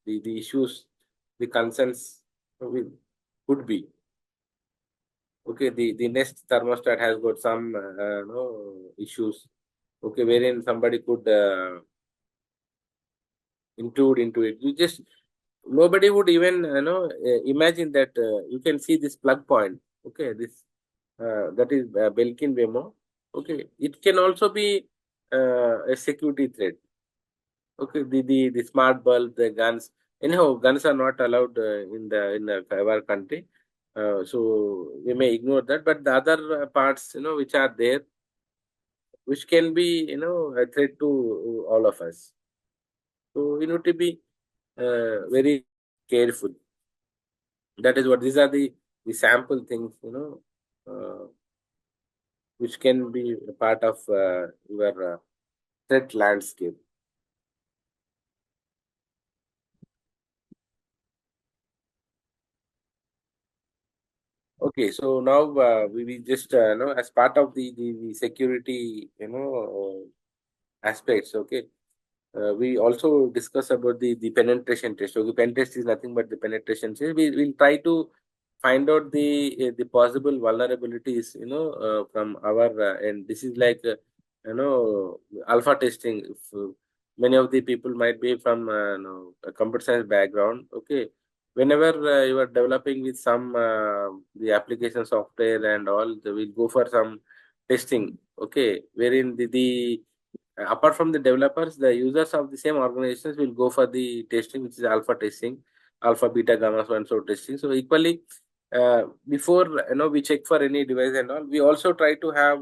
the issues, the concerns will could be. Okay, the Nest thermostat has got some issues. Okay, wherein somebody could intrude into it. You just nobody would even imagine that you can see this plug point. Okay, this that is Belkin Wemo. Okay, it can also be a security threat. Okay, the smart bulb, the guns. Anyhow, guns are not allowed in our country, so we may ignore that. But the other parts, which are there, which can be a threat to all of us. So we need to be very careful. That is what these are the sample things, which can be a part of your threat landscape. Okay, so now we just as part of the security aspects. Okay, we also discuss about the penetration test. Okay, pen test is nothing but the penetration test. We will try to find out the possible vulnerabilities, from our end. This is like alpha testing. If, many of the people might be from a computer science background. Okay, whenever you are developing with some the application software and all, they will go for some testing. Okay, wherein the apart from the developers, the users of the same organizations will go for the testing, which is alpha testing, alpha, beta, gamma, so and so testing. So equally, before we check for any device and all, we also try to have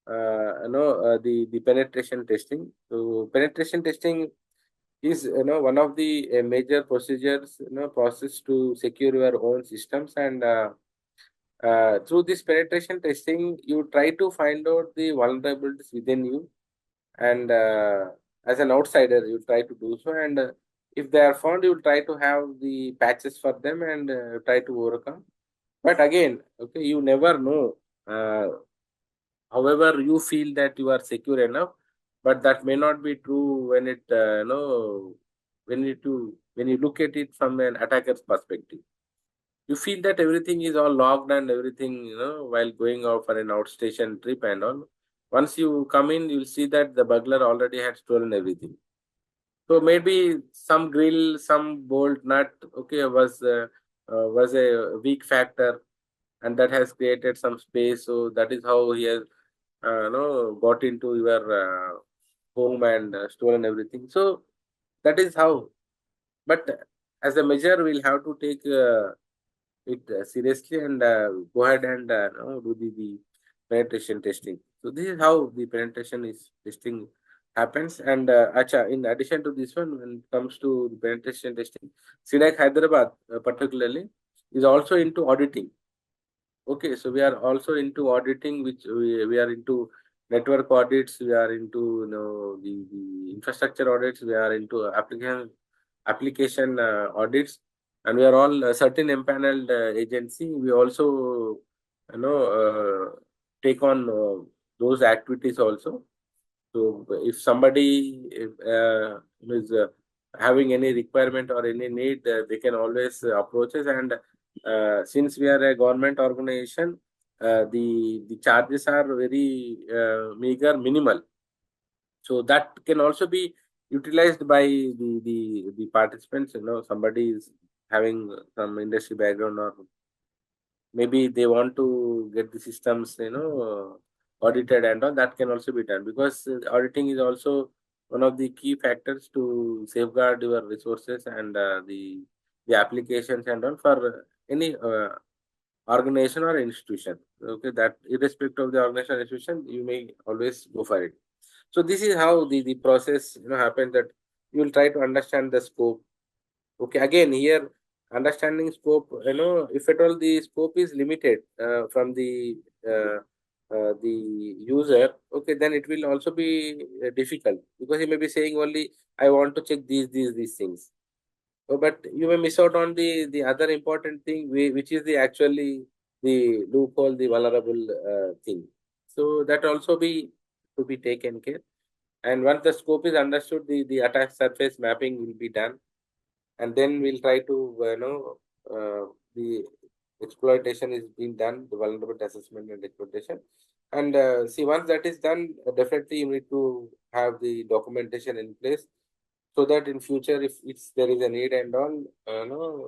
the penetration testing. So penetration testing is one of the major procedures, process to secure your own systems, and through this penetration testing, you try to find out the vulnerabilities within you, and as an outsider you try to do so, and If they are found, you will try to have the patches for them and try to overcome. But again, okay, you never know. However, you feel that you are secure enough, but that may not be true when it no when you look at it from an attacker's perspective. You feel that everything is all logged and everything, while going out for an outstation trip and all. Once you come in, you'll see that the burglar already had stolen everything. So maybe some grill, some bolt nut, okay, was a weak factor, and that has created some space. So that is how he has, got into your home and stolen everything. So that is how. But as a measure, we'll have to take it seriously and go ahead and do the penetration testing. So this is how the penetration is testing happens. And in addition to this one, when it comes to the penetration testing, SIDAC Hyderabad particularly is also into auditing. Okay, so we are also into auditing, which we are into network audits, we are into the infrastructure audits, we are into application audits, and we are all a certain empaneled agency. We also take on those activities also. So if somebody is having any requirement or any need, they can always approach us. And since we are a government organization, the charges are very meager, minimal. So that can also be utilized by the participants. Somebody is having some industry background, or maybe they want to get the systems audited and all. That can also be done, because auditing is also one of the key factors to safeguard your resources and the applications and all for any organization or institution. Okay, that irrespective of the organization or institution, you may always go for it. So this is how the process happens, that you will try to understand the scope. Okay, again here, understanding scope, if at all the scope is limited from uh, the user, okay, then it will also be difficult, because he may be saying only, I want to check these things. But you may miss out on the other important thing, which is the actually the loophole, the vulnerable thing. So that also be to be taken care. And once the scope is understood, the attack surface mapping will be done, and then we'll try to the exploitation is being done, the vulnerability assessment and exploitation. And see, once that is done, definitely you need to have the documentation in place, so that in future, if there is a need and all,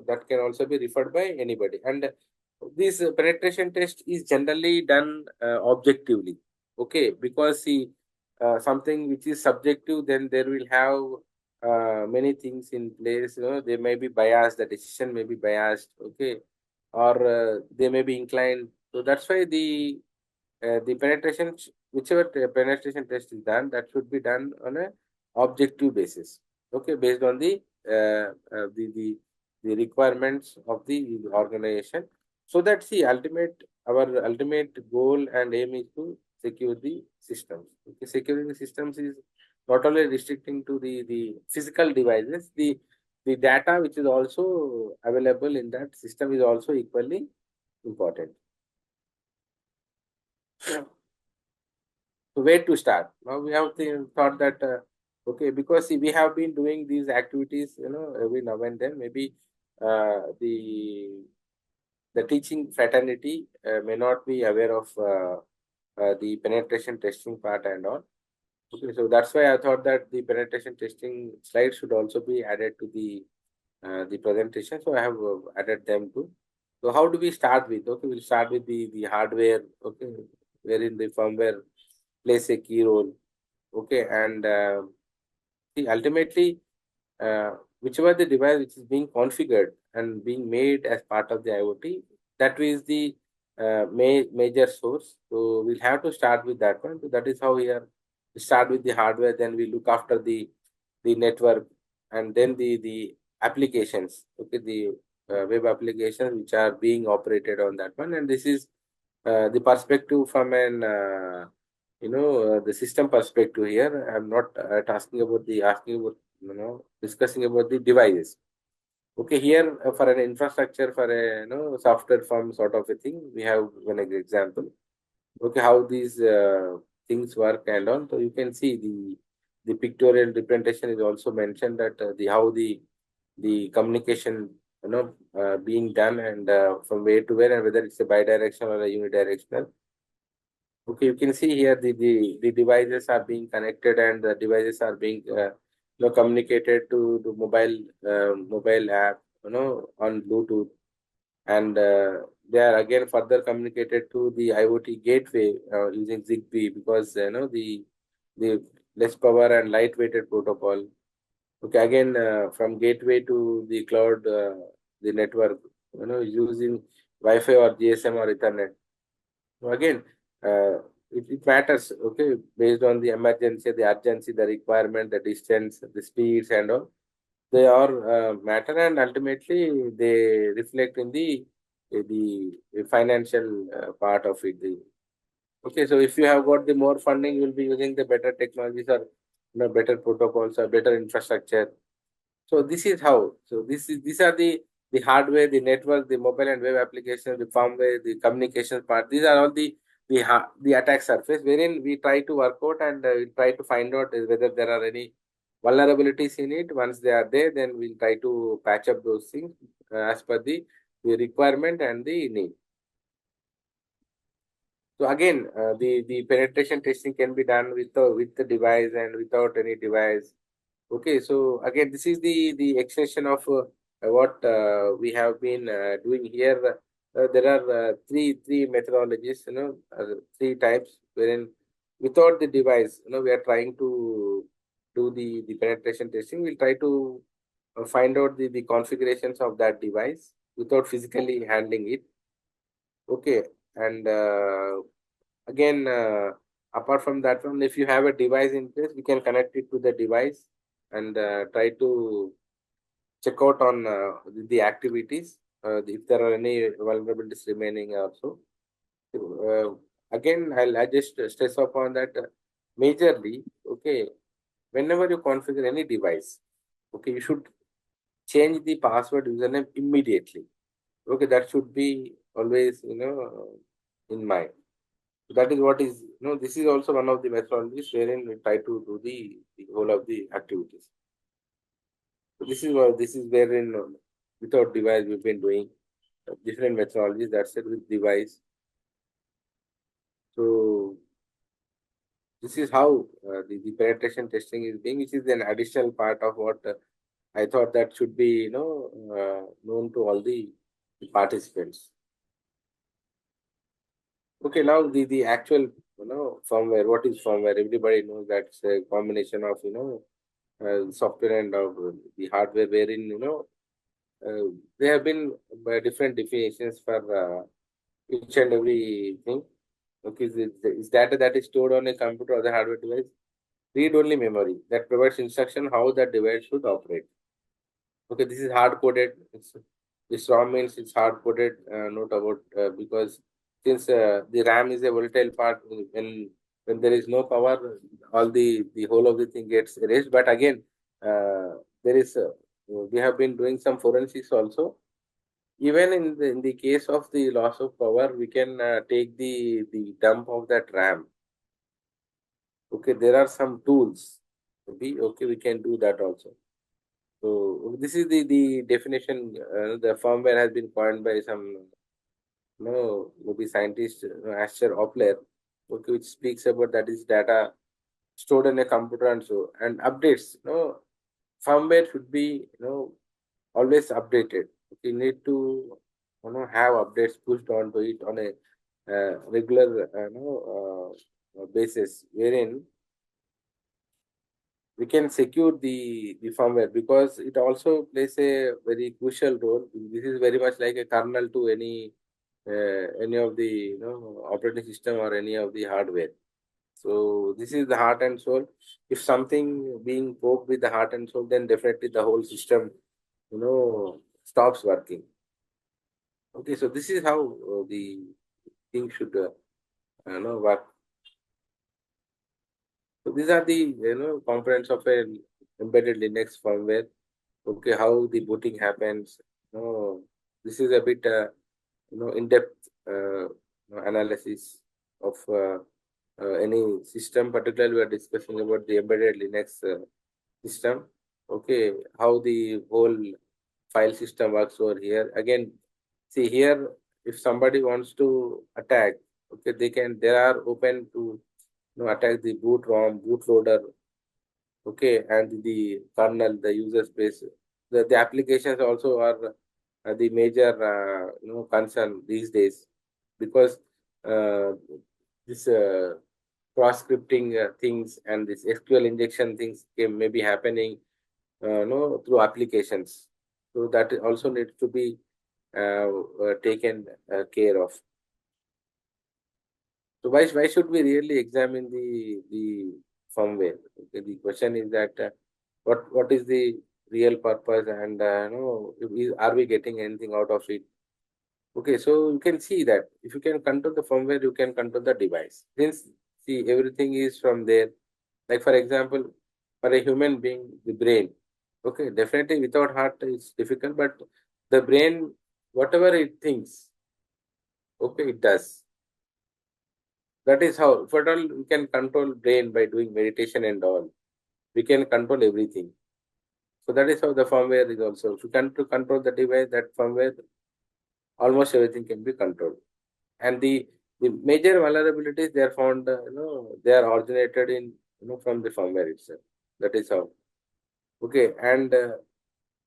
that can also be referred by anybody. And this penetration test is generally done objectively. Okay, because see, something which is subjective, then there will have many things in place. They may be biased, the decision may be biased, okay, or they may be inclined. So that's why the penetration, whichever penetration test is done, that should be done on a objective basis, okay, based on uh, uh, the the the requirements of the organization. So that, see, our ultimate goal and aim is to secure the systems. Okay, securing the systems is not only restricting to the physical devices, the data which is also available in that system is also equally important. So where to start? Now we have thought that okay, because see, we have been doing these activities, every now and then. Maybe the teaching fraternity may not be aware of the penetration testing part and all. Okay, so that's why I thought that the penetration testing slides should also be added to the presentation. So I have added them too. So how do we start with? Okay, we'll start with the hardware. Okay, wherein the firmware plays a key role. Okay, and see, ultimately, whichever the device which is being configured and being made as part of the IoT, that is the major source. So we'll have to start with that one. So that is how we start with the hardware, then we look after the network, and then the applications. Okay, the web applications which are being operated on that one. And this is the perspective from an the system perspective here. I'm not asking about discussing about the devices. Okay, here for an infrastructure, for a software firm sort of a thing, we have one example. Okay, how these things work and all. So you can see the pictorial representation is also mentioned that the how the communication being done and from where to where, and whether it's a bidirectional or a unidirectional. Okay, you can see here the devices are being connected and the devices are being communicated to the mobile app on Bluetooth, and they are again further communicated to the IoT gateway using Zigbee, because the less power and lightweighted protocol. Okay, again from gateway to the cloud, the network using Wi-Fi or GSM or Ethernet. So again, it matters, okay, based on the emergency, the urgency, the requirement, the distance, the speeds, and all. They are matter, and ultimately they reflect in the financial part of it. Okay, so if you have got the more funding, you will be using the better technologies or better protocols or better infrastructure. So this is how. So these are the hardware, the network, the mobile and web application, the firmware, the communication part. These are all the attack surface, wherein we try to work out and we try to find out whether there are any vulnerabilities in it. Once they are there, then we'll try to patch up those things as per the requirement and the need. So again, the penetration testing can be done with the device and without any device. Okay, so again, this is the extension of what we have been doing here. There are three methodologies, three types, wherein without the device, we are trying to do the penetration testing. We'll try to find out the configurations of that device without physically handling it. Okay, and again, apart from that one, if you have a device in place, we can connect it to the device and try to check out on the activities, if there are any vulnerabilities remaining also. Again, I just stress upon that majorly, okay, whenever you configure any device, okay, you should change the password username immediately. Okay, that should be always, in mind. That is what is, this is also one of the methodologies wherein we try to do the whole of the activities. So this is wherein without device we've been doing different methodologies. That's it with device. So this is how the penetration testing is being, which is an additional part of what I thought that should be known to all the participants. Okay, now the actual firmware. What is firmware? Everybody knows that's a combination of software and of the hardware, wherein there have been different definitions for each and everything. Okay, is data that is stored on a computer or the hardware device, read-only memory that provides instruction how that device should operate. Okay, this is hard-coded. This ROM means it's hard-coded. Note about because since the RAM is a volatile part, when there is no power, all the whole of the thing gets erased. But again, there is we have been doing some forensics also. Even in the case of the loss of power, we can take the dump of that RAM. Okay, there are some tools. Maybe okay, we can do that also. So this is the definition. The firmware has been coined by some maybe scientist, Asher Opler, okay, which speaks about that is data stored in a computer and so and updates. Firmware should be always updated. You need to have updates pushed onto it on a regular basis, wherein we can secure the firmware, because it also plays a very crucial role. This is very much like a kernel to any of the operating system or any of the hardware. So this is the heart and soul. If something being poked with the heart and soul, then definitely the whole system stops working. Okay, so this is how the thing should work. So these are the components of a embedded Linux firmware. Okay, how the booting happens. This is a bit in-depth analysis of any system. Particularly, we are discussing about the embedded Linux system. Okay, how the whole file system works over here. Again, see here, if somebody wants to attack, okay, they are open to attack the boot ROM, bootloader, okay, and the kernel, the user space. The applications also are the major concern these days, because uh, this cross scripting things and this SQL injection things may be happening through applications. So that also needs to be taken care of. So why should we really examine the firmware? Okay, the question is that what is the real purpose, and are we getting anything out of it? Okay, so you can see that if you can control the firmware, you can control the device. Since see everything is from there. Like for example, for a human being, the brain. Okay, definitely without heart it's difficult, but the brain, whatever it thinks, okay, it does. That is how, if at all we can control brain by doing meditation and all, we can control everything. So that is how the firmware is also. If you can to control the device, that firmware, almost everything can be controlled. And the major vulnerabilities they are found, they are originated in from the firmware itself. That is how. Okay, and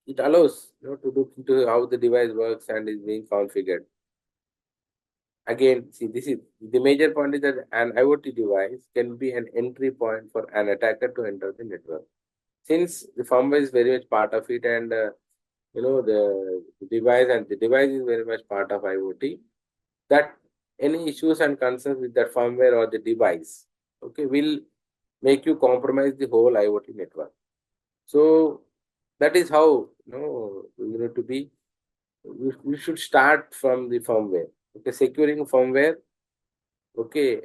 it allows to look into how the device works and is being configured. Again, see, this is the major point is that an IoT device can be an entry point for an attacker to enter the network. Since the firmware is very much part of it, and the device is very much part of IoT, that any issues and concerns with that firmware or the device, okay, will make you compromise the whole IoT network. So that is how you need to be. We should start from the firmware. Okay, securing firmware. Okay,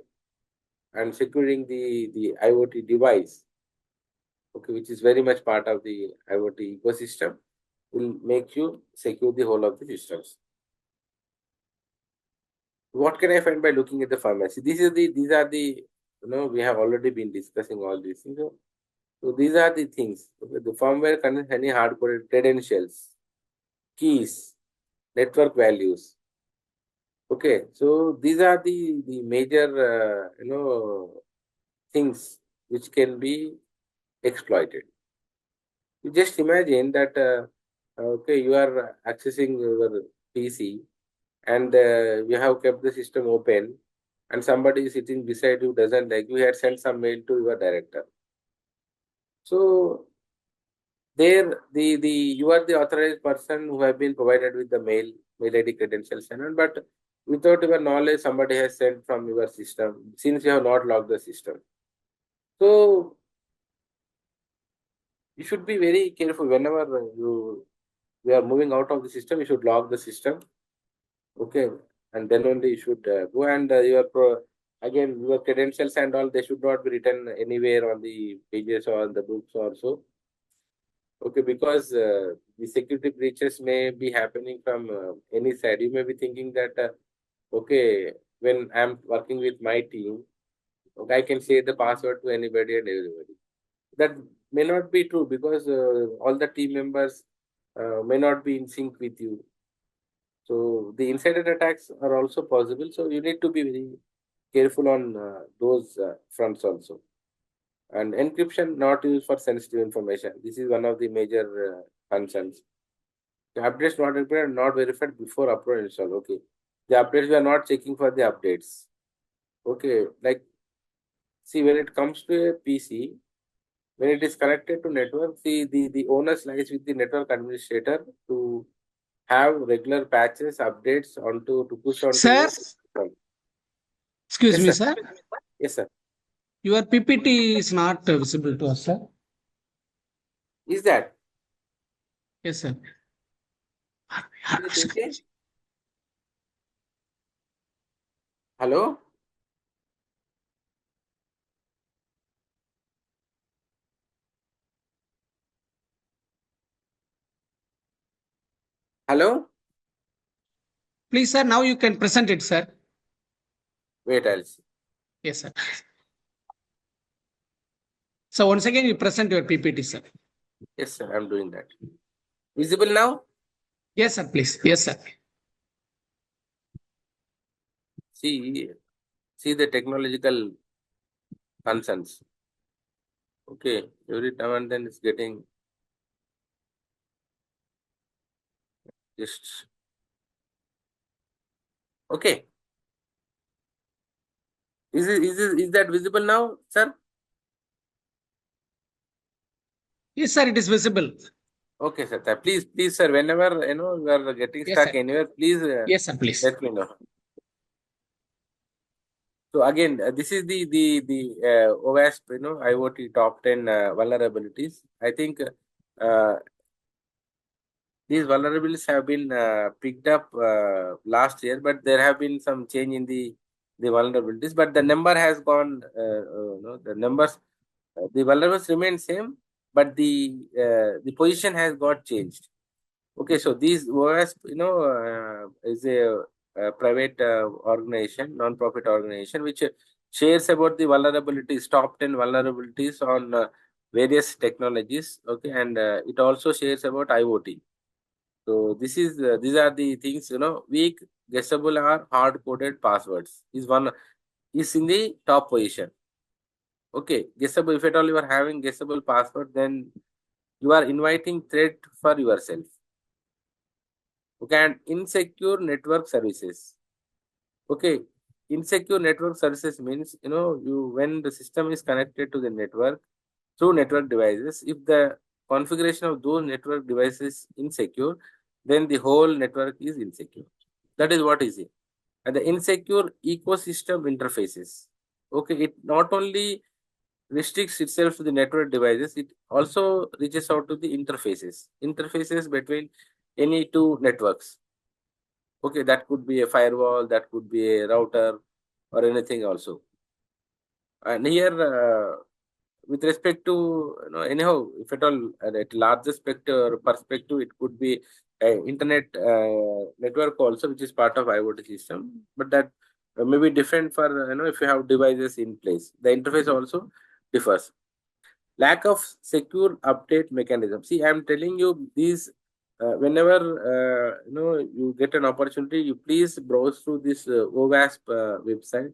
and securing the IoT device. Okay, which is very much part of the IoT ecosystem, will make you secure the whole of the systems. What can I find by looking at the firmware? See, these are the we have already been discussing all these things. So these are the things. Okay, the firmware contains any hard-coded credentials, keys, network values. Okay, so these are the major things which can be exploited. You just imagine that okay, you are accessing your PC, and you have kept the system open, and somebody is sitting beside you doesn't like you had sent some mail to your director. So there the you are the authorized person who have been provided with the mail ID credentials and all, but without your knowledge somebody has sent from your system since you have not logged the system. So you should be very careful whenever we are moving out of the system. You should log the system, okay, and then only you should go, and again your credentials and all, they should not be written anywhere on the pages or on the books or so. Okay, because the security breaches may be happening from any side. You may be thinking that okay, when I'm working with my team, okay, I can share the password to anybody and everybody. That may not be true, because all the team members may not be in sync with you. So the insider attacks are also possible. So you need to be very careful on those fronts also. And encryption not used for sensitive information. This is one of the major concerns. The updates not required, not verified before upload install. Okay. The updates we are not checking for the updates. Okay. Like, see, when it comes to a PC, when it is connected to network, the onus lies with the network administrator to have regular patches, updates onto to push onto Sir, your system. excuse Yes, me, sir. sir. Yes, sir. Your PPT is not visible to us, sir. Is that? Yes, sir. Is it okay? Hello? Hello? Please, sir, now you can present it, sir. Wait, I'll see. Yes, sir. So once again, you present your PPT, sir. Yes, sir, I'm doing that. Visible now? Yes, sir, please. Yes, sir. See the technological concerns. Okay, every time and then it's getting just okay. Is that visible now, sir? Yes, sir, it is visible. Okay, sir. Please, sir. Whenever you are getting Yes, stuck sir. anywhere, please Yes, sir, please. let me know. So again, this is the OWASP, IoT top 10 vulnerabilities. I think these vulnerabilities have been picked up last year, but there have been some change in the vulnerabilities. But the number has gone. The numbers, the vulnerabilities remain same, but the position has got changed. Okay, so these OWASP, is a private organization, non-profit organization, which shares about the vulnerabilities, top 10 vulnerabilities on various technologies. Okay, and it also shares about IoT. So these are the things, weak, guessable, or hard-coded passwords is in the top position. Okay, guessable. If at all you are having guessable password, then you are inviting threat for yourself. Okay, and insecure network services. Okay, insecure network services means when the system is connected to the network through network devices, if the configuration of those network devices is insecure, then the whole network is insecure. That is what is it. And the insecure ecosystem interfaces. Okay, it not only restricts itself to the network devices, it also reaches out to the interfaces between any two networks. Okay, that could be a firewall, that could be a router, or anything also. And here, with respect to, anyhow, if at all at larger perspective, it could be internet network also, which is part of IoT system, but that may be different for, if you have devices in place. The interface also differs. Lack of secure update mechanism. See, I'm telling you these. Whenever you get an opportunity, you please browse through this OWASP website,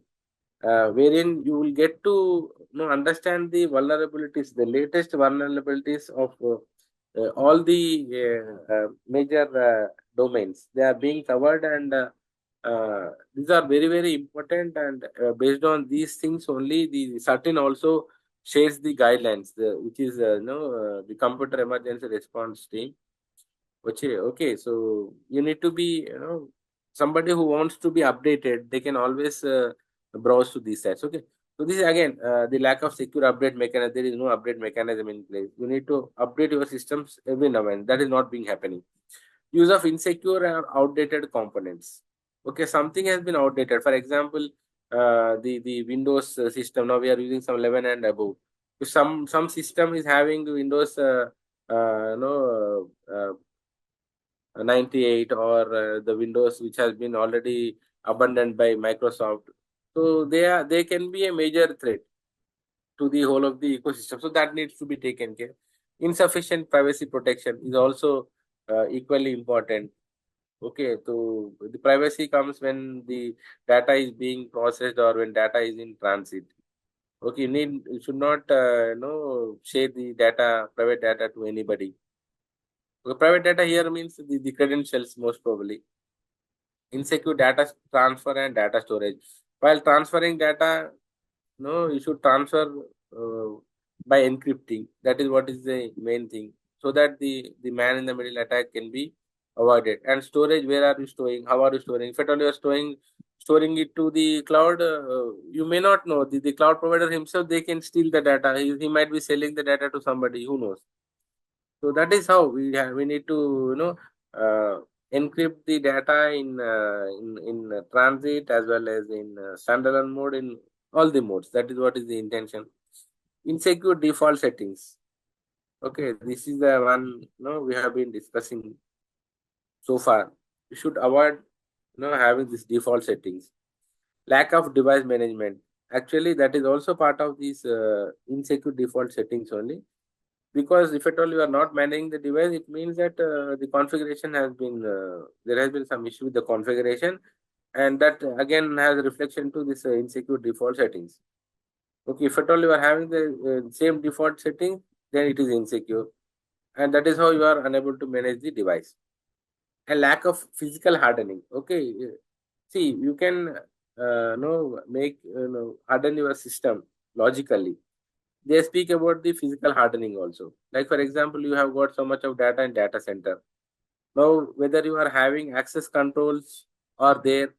wherein you will get to understand the vulnerabilities, the latest vulnerabilities of all the major domains. They are being covered, and these are very, very important. And based on these things only, the certain also shares the guidelines, which is the computer emergency response team. Okay, so you need to be, somebody who wants to be updated, they can always browse to these sites. Okay, so this is again the lack of secure update mechanism. There is no update mechanism in place. You need to update your systems every now and that is not being happening. Use of insecure or outdated components. Okay, something has been outdated. For example, the Windows system, now we are using some 11 and above. If some system is having Windows, 98, or the Windows which has been already abandoned by Microsoft. So they can be a major threat to the whole of the ecosystem. So that needs to be taken care. Insufficient privacy protection is also equally important. Okay, so the privacy comes when the data is being processed or when data is in transit. Okay, you should not share the private data to anybody. So private data here means the credentials most probably. Insecure data transfer and data storage. While transferring data, you should transfer by encrypting. That is what is the main thing, so that the man in the middle attack can be avoided. And storage, where are you storing? How are you storing? If at all you are storing it to the cloud, you may not know. The cloud provider himself, they can steal the data. He might be selling the data to somebody. Who knows? So that is how we need to encrypt the data in transit as well as in standalone mode, in all the modes. That is what is the intention. Insecure default settings. Okay, this is the one we have been discussing so far, you should avoid having these default settings. Lack of device management. Actually, that is also part of these insecure default settings only. Because if at all you are not managing the device, it means that the configuration has been there has been some issue with the configuration, and that again has a reflection to this insecure default settings. Okay, if at all you are having the same default setting, then it is insecure, and that is how you are unable to manage the device. And lack of physical hardening. Okay, see, you can make harden your system logically. They speak about the physical hardening also. Like for example, you have got so much of data in data center. Now, whether you are having access controls or there,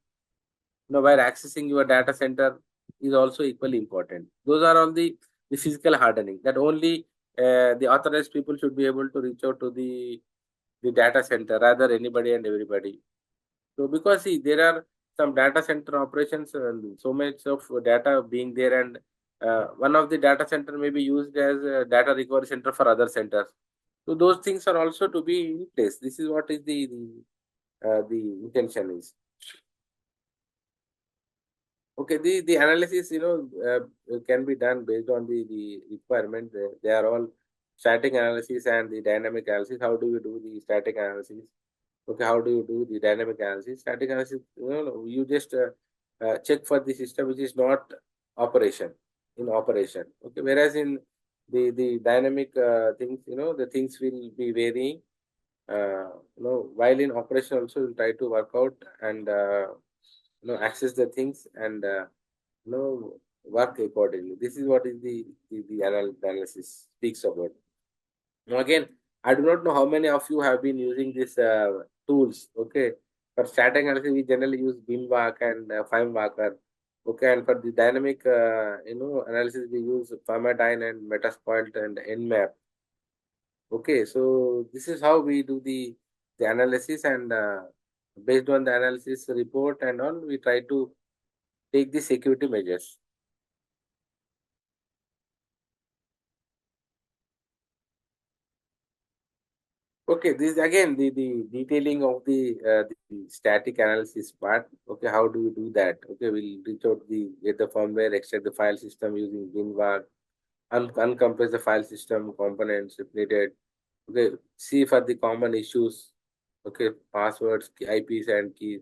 where accessing your data center is also equally important. Those are all the physical hardening that only the authorized people should be able to reach out to the data center rather anybody and everybody. So because see, there are some data center operations and so much of data being there, and one of the data center may be used as a data recovery center for other centers. So those things are also to be in place. This is what is the intention is. Okay, the analysis can be done based on the requirement. They are all static analysis and the dynamic analysis. How do you do the static analysis? Okay, how do you do the dynamic analysis? Static analysis, you just check for the system which is not operation in operation. Okay, whereas in the dynamic things, the things will be varying. While in operation also we'll try to work out and access the things and work accordingly. This is what is the analysis speaks about. Now again, I do not know how many of you have been using these tools. Okay, for static analysis, we generally use Beamwork and FimeWalker. Okay, and for the dynamic, analysis, we use Pharmadyne and Metasploit and Nmap. Okay, so this is how we do the analysis, and based on the analysis report and all, we try to take the security measures. Okay, this is again the detailing of the static analysis part. Okay, how do we do that? Okay, we'll reach out get the firmware, extract the file system using Winwag, uncompress the file system components if needed. Okay, see for the common issues. Okay, passwords, IPs and keys,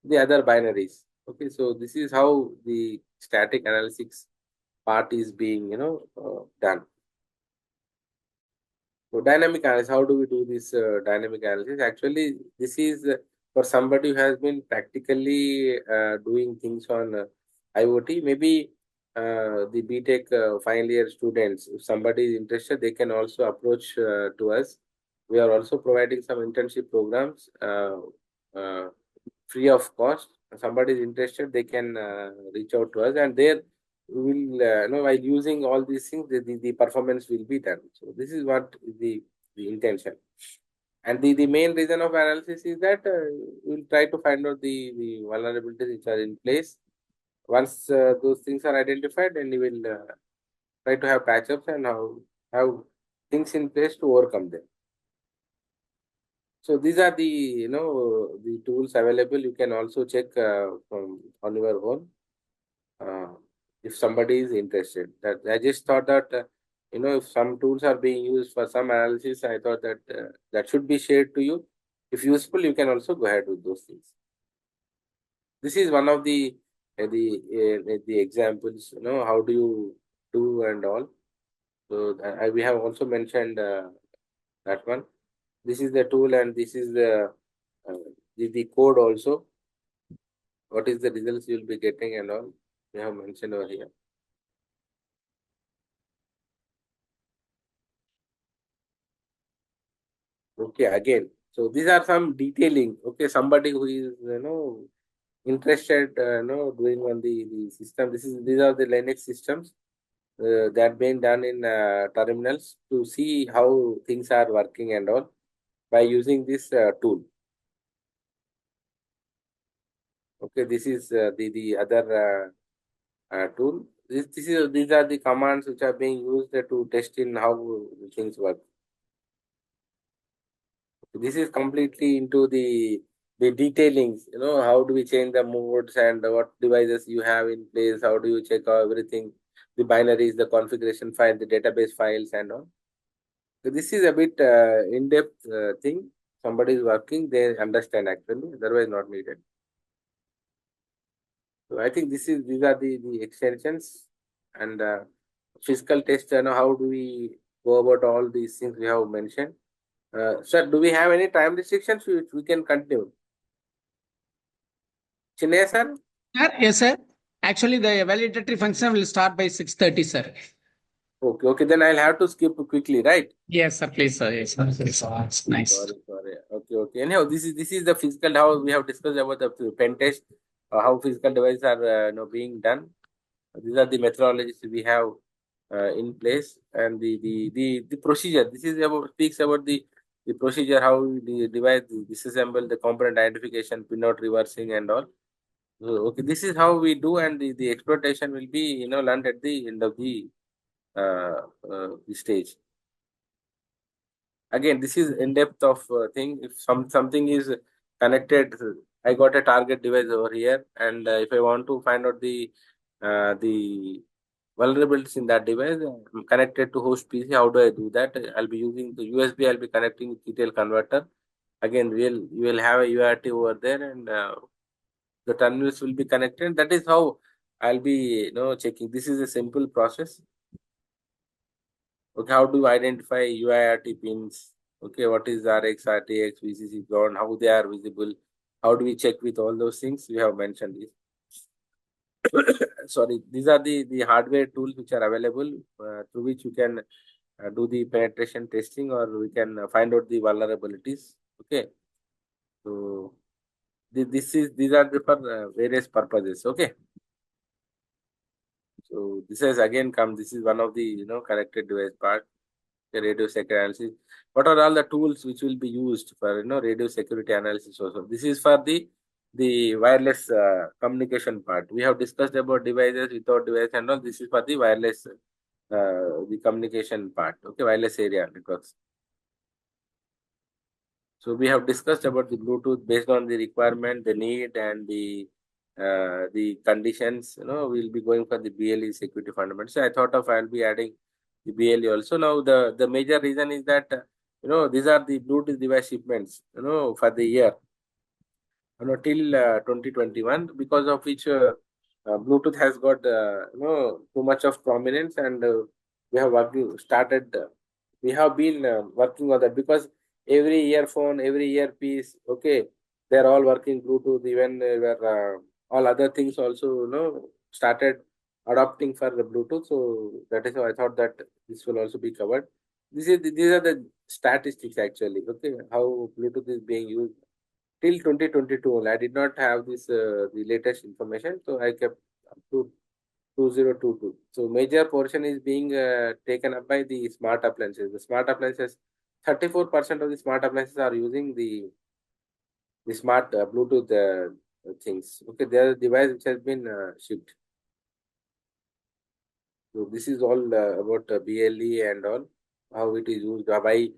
the other binaries. Okay, so this is how the static analytics part is being done. So dynamic analysis, how do we do this dynamic analysis? Actually, this is for somebody who has been practically doing things on IoT. Maybe the BTech final year students, if somebody is interested, they can also approach to us. We are also providing some internship programs uh, free of cost. If somebody is interested, they can reach out to us, and there we will while using all these things, the performance will be done. So this is what is the intention. And the main reason of analysis is that we'll try to find out the vulnerabilities which are in place. Once those things are identified, then we will try to have patch-ups and have things in place to overcome them. So these are the tools available. You can also check from on your own if somebody is interested. That I just thought that if some tools are being used for some analysis, I thought that that should be shared to you. If useful, you can also go ahead with those things. This is one of the examples. How do you do and all. So we have also mentioned that one. This is the tool, and this is uh, the code also. What is the results you will be getting and all. We have mentioned over here. Okay, again. So these are some detailing. Okay, somebody who is interested doing on the system. These are the Linux systems that been done in terminals to see how things are working and all by using this tool. Okay, this is the other tool. These are the commands which are being used to test in how things work. This is completely into the detailings. How do we change the modes and what devices you have in place? How do you check everything? The binaries, the configuration file, the database files, and all. So this is a bit in-depth thing. Somebody is working, they understand actually. Otherwise, not needed. So I think these are the extensions and physical test. How do we go about all these things we have mentioned? Sir, do we have any time restrictions which we can continue? Chinaya sir? Sir, yes, sir. Actually, the evaluatory function will start by 6:30, sir. Okay. Then I'll have to skip quickly, right? Yes, sir. Please, sir. Yes, sir. It's nice. Sorry. Okay. Anyhow, this is the physical, how we have discussed about the pen test, how physical devices are being done. These are the methodologies we have in place, and the procedure. This is about speaks about the procedure, how the device disassemble the component identification, pinout reversing, and all. So, okay, this is how we do, and the exploitation will be learned at the end of the stage. Again, this is in depth of thing. If something is connected, I got a target device over here, and if I want to find out the vulnerabilities in that device, I'm connected to host PC. How do I do that? I'll be using the USB. I'll be connecting with detail converter. Again, you will have a UART over there, and the terminals will be connected. That is how I'll be checking. This is a simple process. Okay, how do you identify UIRT pins? Okay, what is RX, RTX, VCC ground, how they are visible? How do we check with all those things? We have mentioned this. Sorry, these are the hardware tools which are available through which you can do the penetration testing, or we can find out the vulnerabilities. Okay, so these are the for various purposes. Okay, so this has again come. This is one of the connected device part. The radio security analysis. What are all the tools which will be used for radio security analysis also? This is for the wireless communication part. We have discussed about devices, without device, and all. This is for the wireless the communication part. Okay, wireless area networks. So we have discussed about the Bluetooth based on the requirement, the need, and the conditions. We'll be going for the BLE security fundamentals. So I thought of I'll be adding the BLE also. Now the major reason is that these are the Bluetooth device shipments for the year till 2021, because of which Bluetooth has got too much of prominence, and we have started. We have been working on that, because every earphone, every earpiece, okay, they're all working Bluetooth. Even where all other things also started adopting for the Bluetooth. So that is how I thought that this will also be covered. These are the statistics actually. Okay, how Bluetooth is being used till 2022 only. I did not have this the latest information, so I kept up to 2022. So major portion is being taken up by the smart appliances. The smart appliances, 34% of the smart appliances are using the smart Bluetooth things. Okay, there is a device which has been shipped. So this is all about BLE and all, how it is used, why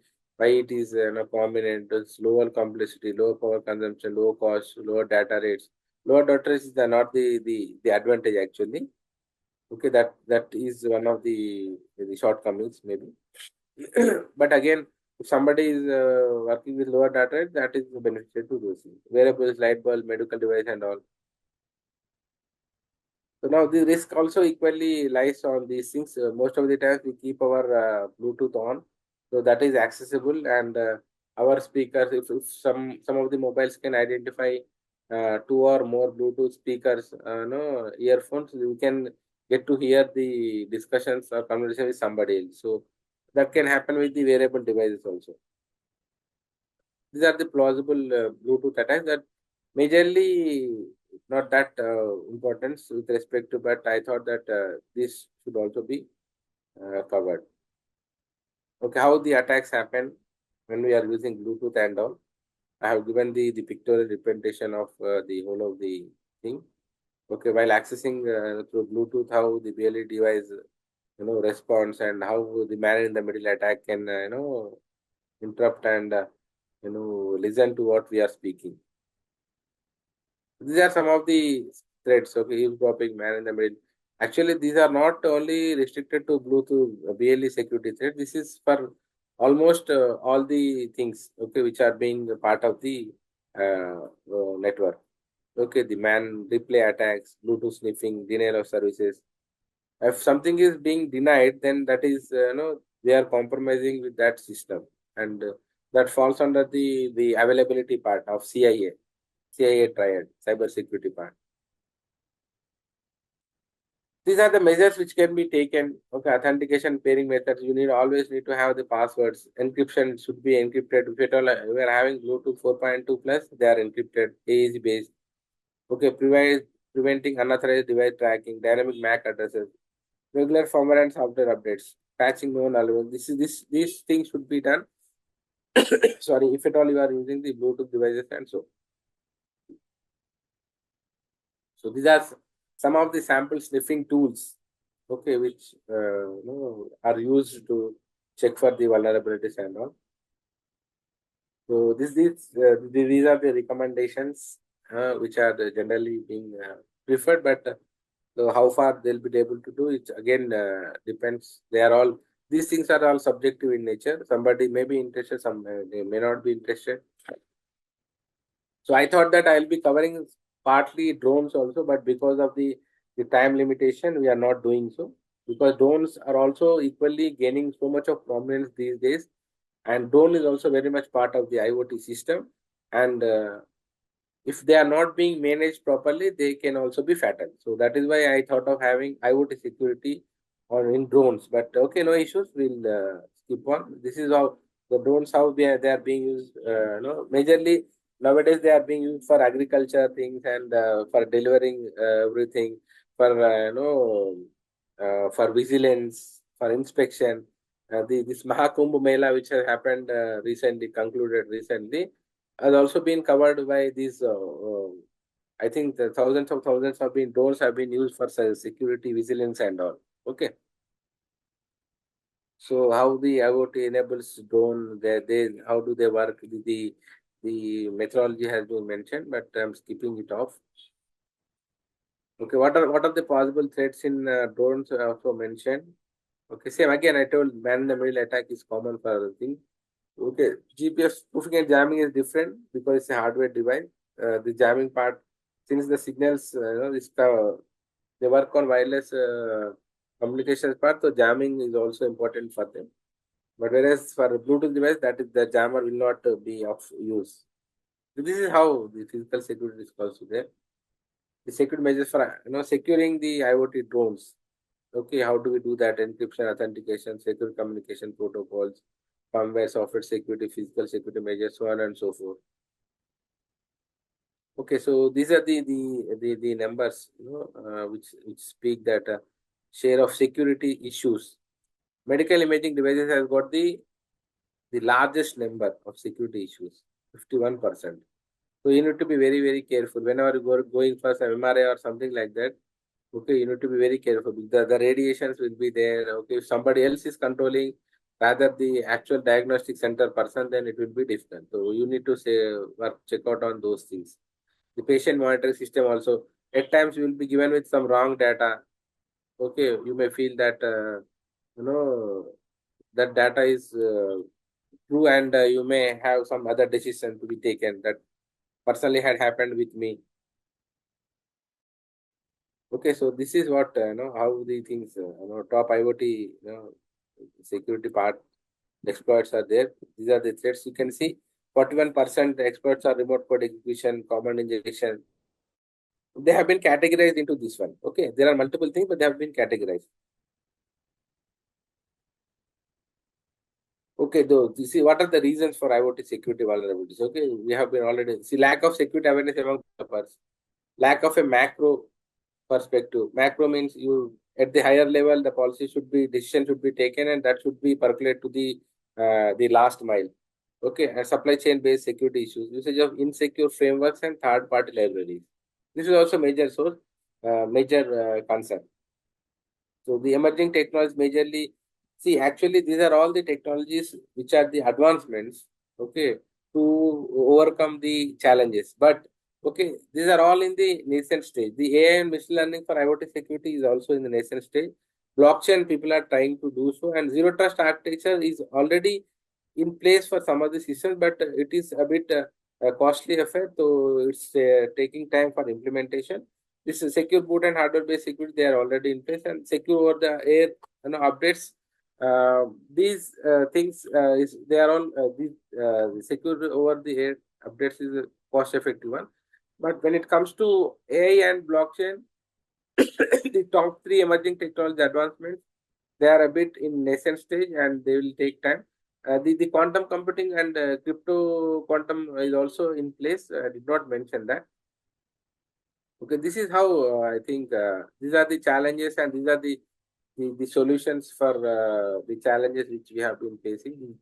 it is prominent, it's lower complexity, lower power consumption, low cost, lower data rates. Lower data rates is not the advantage actually. Okay, that is one of the shortcomings maybe. But again, if somebody is working with lower data rate, that is beneficial to those things. Wearables, light bulb, medical device, and all. So now the risk also equally lies on these things. Most of the times we keep our Bluetooth on, so that is accessible, and our speakers. If some of the mobiles can identify two or more Bluetooth speakers, no earphones, we can get to hear the discussions or conversation with somebody else. So that can happen with the wearable devices also. These are the plausible Bluetooth attacks that majorly not that importance with respect to, but I thought that this should also be covered. Okay, how the attacks happen when we are using Bluetooth and all. I have given the pictorial representation of the whole of the thing. Okay, while accessing through Bluetooth, how the BLE device responds, and how the man in the middle attack can interrupt and listen to what we are speaking. These are some of the threats. Okay, eavesdropping, man in the middle. Actually, these are not only restricted to Bluetooth BLE security threat. This is for almost all the things. Okay, which are being a part of the network. Okay, the man replay attacks, Bluetooth sniffing, denial of services. If something is being denied, then that is they are compromising with that system, and that falls under the availability part of CIA triad, cyber security part. These are the measures which can be taken. Okay, authentication pairing methods. You always need to have the passwords. Encryption should be encrypted. If at all we are having Bluetooth 4.2 plus, they are encrypted, AEC based. Okay, preventing unauthorized device tracking, dynamic MAC addresses, regular firmware and software updates, patching known algorithms. These things should be done. Sorry, if at all you are using the Bluetooth devices and so. So these are some of the sample sniffing tools, okay, which are used to check for the vulnerabilities and all. So these are the recommendations which are generally being preferred, but so how far they'll be able to do it again depends. These things are all subjective in nature. Somebody may be interested, some they may not be interested. So I thought that I'll be covering partly drones also, but because of the time limitation, we are not doing so. Because drones are also equally gaining so much of prominence these days, and drone is also very much part of the IoT system. And if they are not being managed properly, they can also be fatal. So that is why I thought of having IoT security on in drones. But okay, no issues. We'll skip on. This is how the drones how they are being used. Majorly nowadays they are being used for agriculture things and for delivering everything for for vigilance, for inspection. This Mahakumbh Mela, which has happened concluded recently, has also been covered by these. I think the thousands have been drones have been used for security, vigilance, and all. Okay. So how the IoT enables drone? They how do they work? The methodology has been mentioned, but I'm skipping it off. Okay, what are the possible threats in drones? I also mentioned. Okay, same again. I told man in the middle attack is common for everything. Okay, GPS spoofing and jamming is different because it's a hardware device. The jamming part, since the signals, they work on wireless communications part, so jamming is also important for them. But whereas for a Bluetooth device, that is the jammer will not be of use. So this is how the physical security is also there. The security measures for securing the IoT drones. Okay, how do we do that? Encryption, authentication, secure communication protocols, firmware, software security, physical security measures, so on and so forth. Okay, so these are the numbers which speak that share of security issues. Medical imaging devices has got the largest number of security issues, 51%. So you need to be very careful whenever you go going for some MRI or something like that. Okay, you need to be very careful. The radiations will be there. Okay, if somebody else is controlling rather the actual diagnostic center person, then it will be difficult. So you need to check out on those things. The patient monitoring system also, at times you will be given with some wrong data. Okay, you may feel that that data is true, and you may have some other decision to be taken. That personally had happened with me. Okay, so this is what how the things top IoT security part exploits are there. These are the threats you can see. 41% experts are remote code execution, command injection. They have been categorized into this one. Okay, there are multiple things, but they have been categorized. Okay, though, you see, what are the reasons for IoT security vulnerabilities? Okay, we have been already see lack of security awareness among developers, lack of a macro perspective. Macro means you at the higher level, the decision should be taken, and that should be percolate to the last mile. Okay, and supply chain based security issues, usage of insecure frameworks and third party libraries. This is also major concern. So the emerging technologies majorly, see, actually these are all the technologies which are the advancements, okay, to overcome the challenges. But okay, these are all in the nascent stage. The AI and machine learning for IoT security is also in the nascent stage. Blockchain, people are trying to do so, and zero trust architecture is already in place for some of the systems, but it is a bit a costly affair, so it's taking time for implementation. This is secure boot and hardware-based security, they are already in place, and secure over the air, updates. These things is they are all secure over the air updates is a cost-effective one. But when it comes to AI and blockchain, the top three emerging technology advancements, they are a bit in nascent stage and they will take time. The quantum computing and crypto quantum is also in place. I did not mention that. Okay, this is how I think these are the challenges and these are the solutions for the challenges which we have been facing.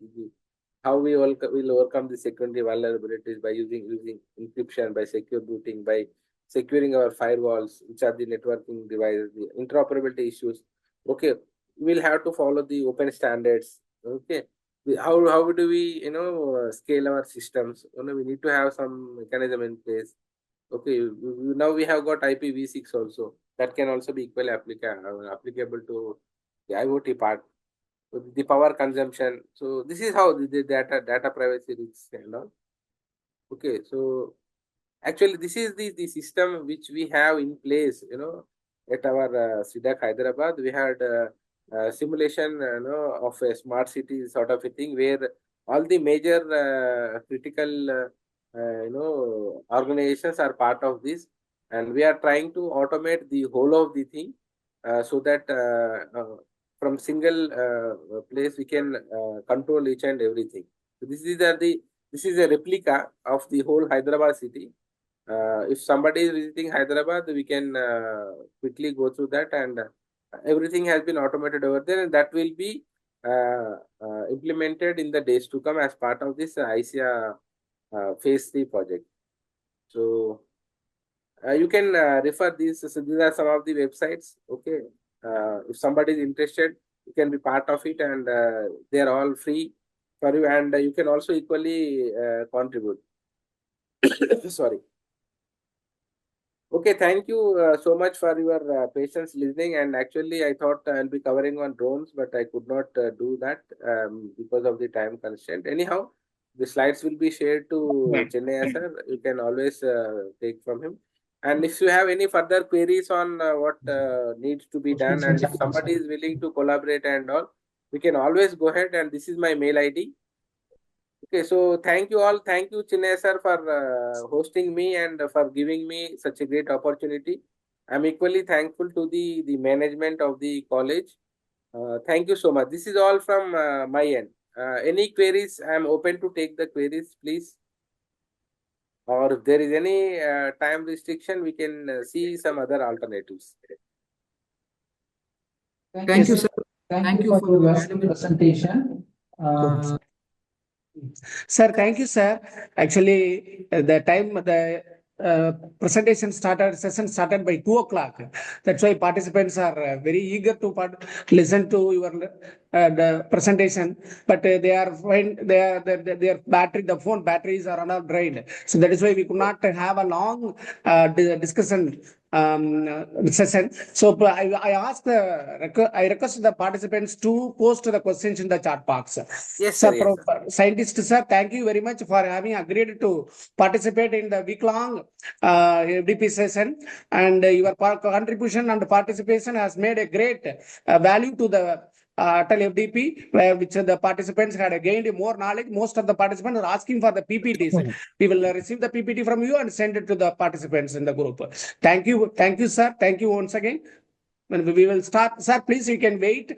How we will overcome the secondary vulnerabilities by using encryption, by secure booting, by securing our firewalls, which are the networking devices, the interoperability issues. Okay, we'll have to follow the open standards. Okay, how do we scale our systems? We need to have some mechanism in place. Okay, now we have got IPv6 also. That can also be equally applicable to the IoT part, so the power consumption. So this is how the data privacy risks and all. Okay, so actually this is the system which we have in place. At our SIDAC Hyderabad, we had simulation, of a smart city sort of a thing where all the major critical organizations are part of this, and we are trying to automate the whole of the thing so that from single place we can control each and everything. So this is a replica of the whole Hyderabad city. If somebody is visiting Hyderabad, we can quickly go through that, and everything has been automated over there, and that will be implemented in the days to come as part of this ICA phase 3 project. So you can refer these. So these are some of the websites. Okay, if somebody is interested, you can be part of it, and they are all free for you, and you can also equally contribute. Sorry. Okay, thank you so much for your patience listening. And actually, I thought I'll be covering on drones, but I could not do that because of the time constraint. Anyhow, the slides will be shared to Chennai sir. You can always take from him. And if you have any further queries on what needs to be done, and if somebody is willing to collaborate and all, we can always go ahead. And this is my mail ID. Okay, so thank you all. Thank you, Chinay sir, for hosting me and for giving me such a great opportunity. I'm equally thankful to the management of the college. Thank you so much. This is all from my end. Any queries? I'm open to take the queries, please. Or if there is any time restriction, we can see some other alternatives. Thank you, sir. Thank you for your valuable presentation. Sir, thank you, sir. Actually, the time the presentation session started by 2 o'clock. That's why participants are very eager to listen to your the presentation. But they are fine. Their battery, the phone batteries are all drained. So that is why we could not have a long discussion session. So I request the participants to post the questions in the chat box. Yes, Sir, sir. Yes, sir. scientist, sir, thank you very much for having agreed to participate in the week-long FDP session, and your contribution and participation has made a great value to the Atal FDP, which the participants had gained more knowledge. Most of the participants are asking for the PPTs. We will receive the PPT from you and send it to the participants in the group. Thank you, sir. Thank you once again. When we will start, sir, please, you can wait.